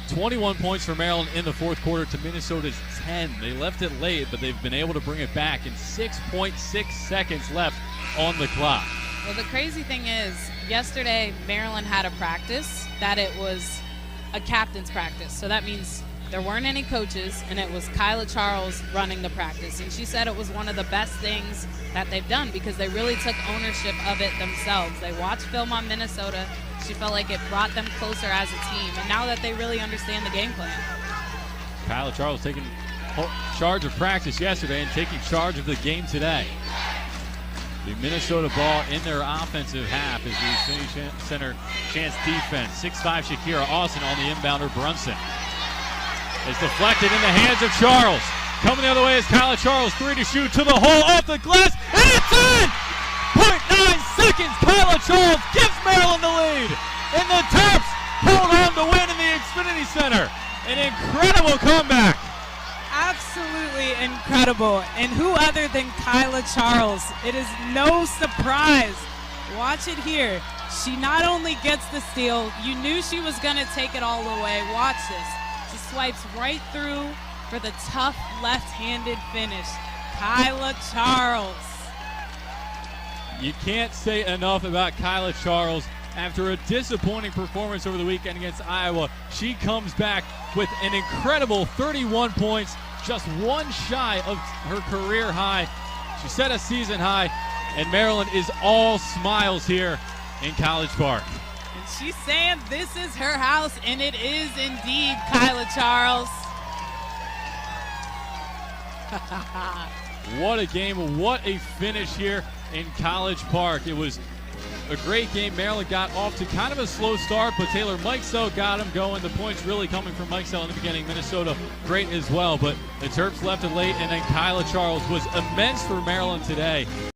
21 points for Maryland in the fourth quarter to Minnesota's 10. They left it late, but they've been able to bring it back in 6.6 seconds left on the clock. Well, the crazy thing is, yesterday Maryland had a practice that it was a captain's practice. So that means there weren't any coaches, and it was Kyla Charles running the practice. And she said it was one of the best things that they've done because they really took ownership of it themselves. They watched film on Minnesota. She felt like it brought them closer as a team. And now that they really understand the game plan. Kyla Charles taking charge of practice yesterday and taking charge of the game today. The Minnesota ball in their offensive half is the Xfinity Center chance defense. 6'5" Shakira Austin on the inbounder Brunson. It's deflected in the hands of Charles. Coming the other way is Kyla Charles. 3 to shoot to the hole, off the glass, and it's in! 0.9 seconds. Kyla Charles gives Maryland the lead. And the Terps hold on to win in the Xfinity Center. An incredible comeback. Absolutely incredible. And who other than Kyla Charles? It is no surprise. Watch it here. She not only gets the steal, you knew she was going to take it all the way. Watch this. She swipes right through for the tough left-handed finish. Kyla Charles. You can't say enough about Kyla Charles. After a disappointing performance over the weekend against Iowa, she comes back with an incredible 31 points, just one shy of her career high. She set a season high, and Maryland is all smiles here in College Park. And she's saying this is her house, and it is indeed Kyla Charles. What a game, what a finish here in College Park. It was a great game. Maryland got off to kind of a slow start, but Taylor Mikesell got him going. The points really coming from Mikesell in the beginning. Minnesota great as well, but the Terps left it late, and then Kyla Charles was immense for Maryland today.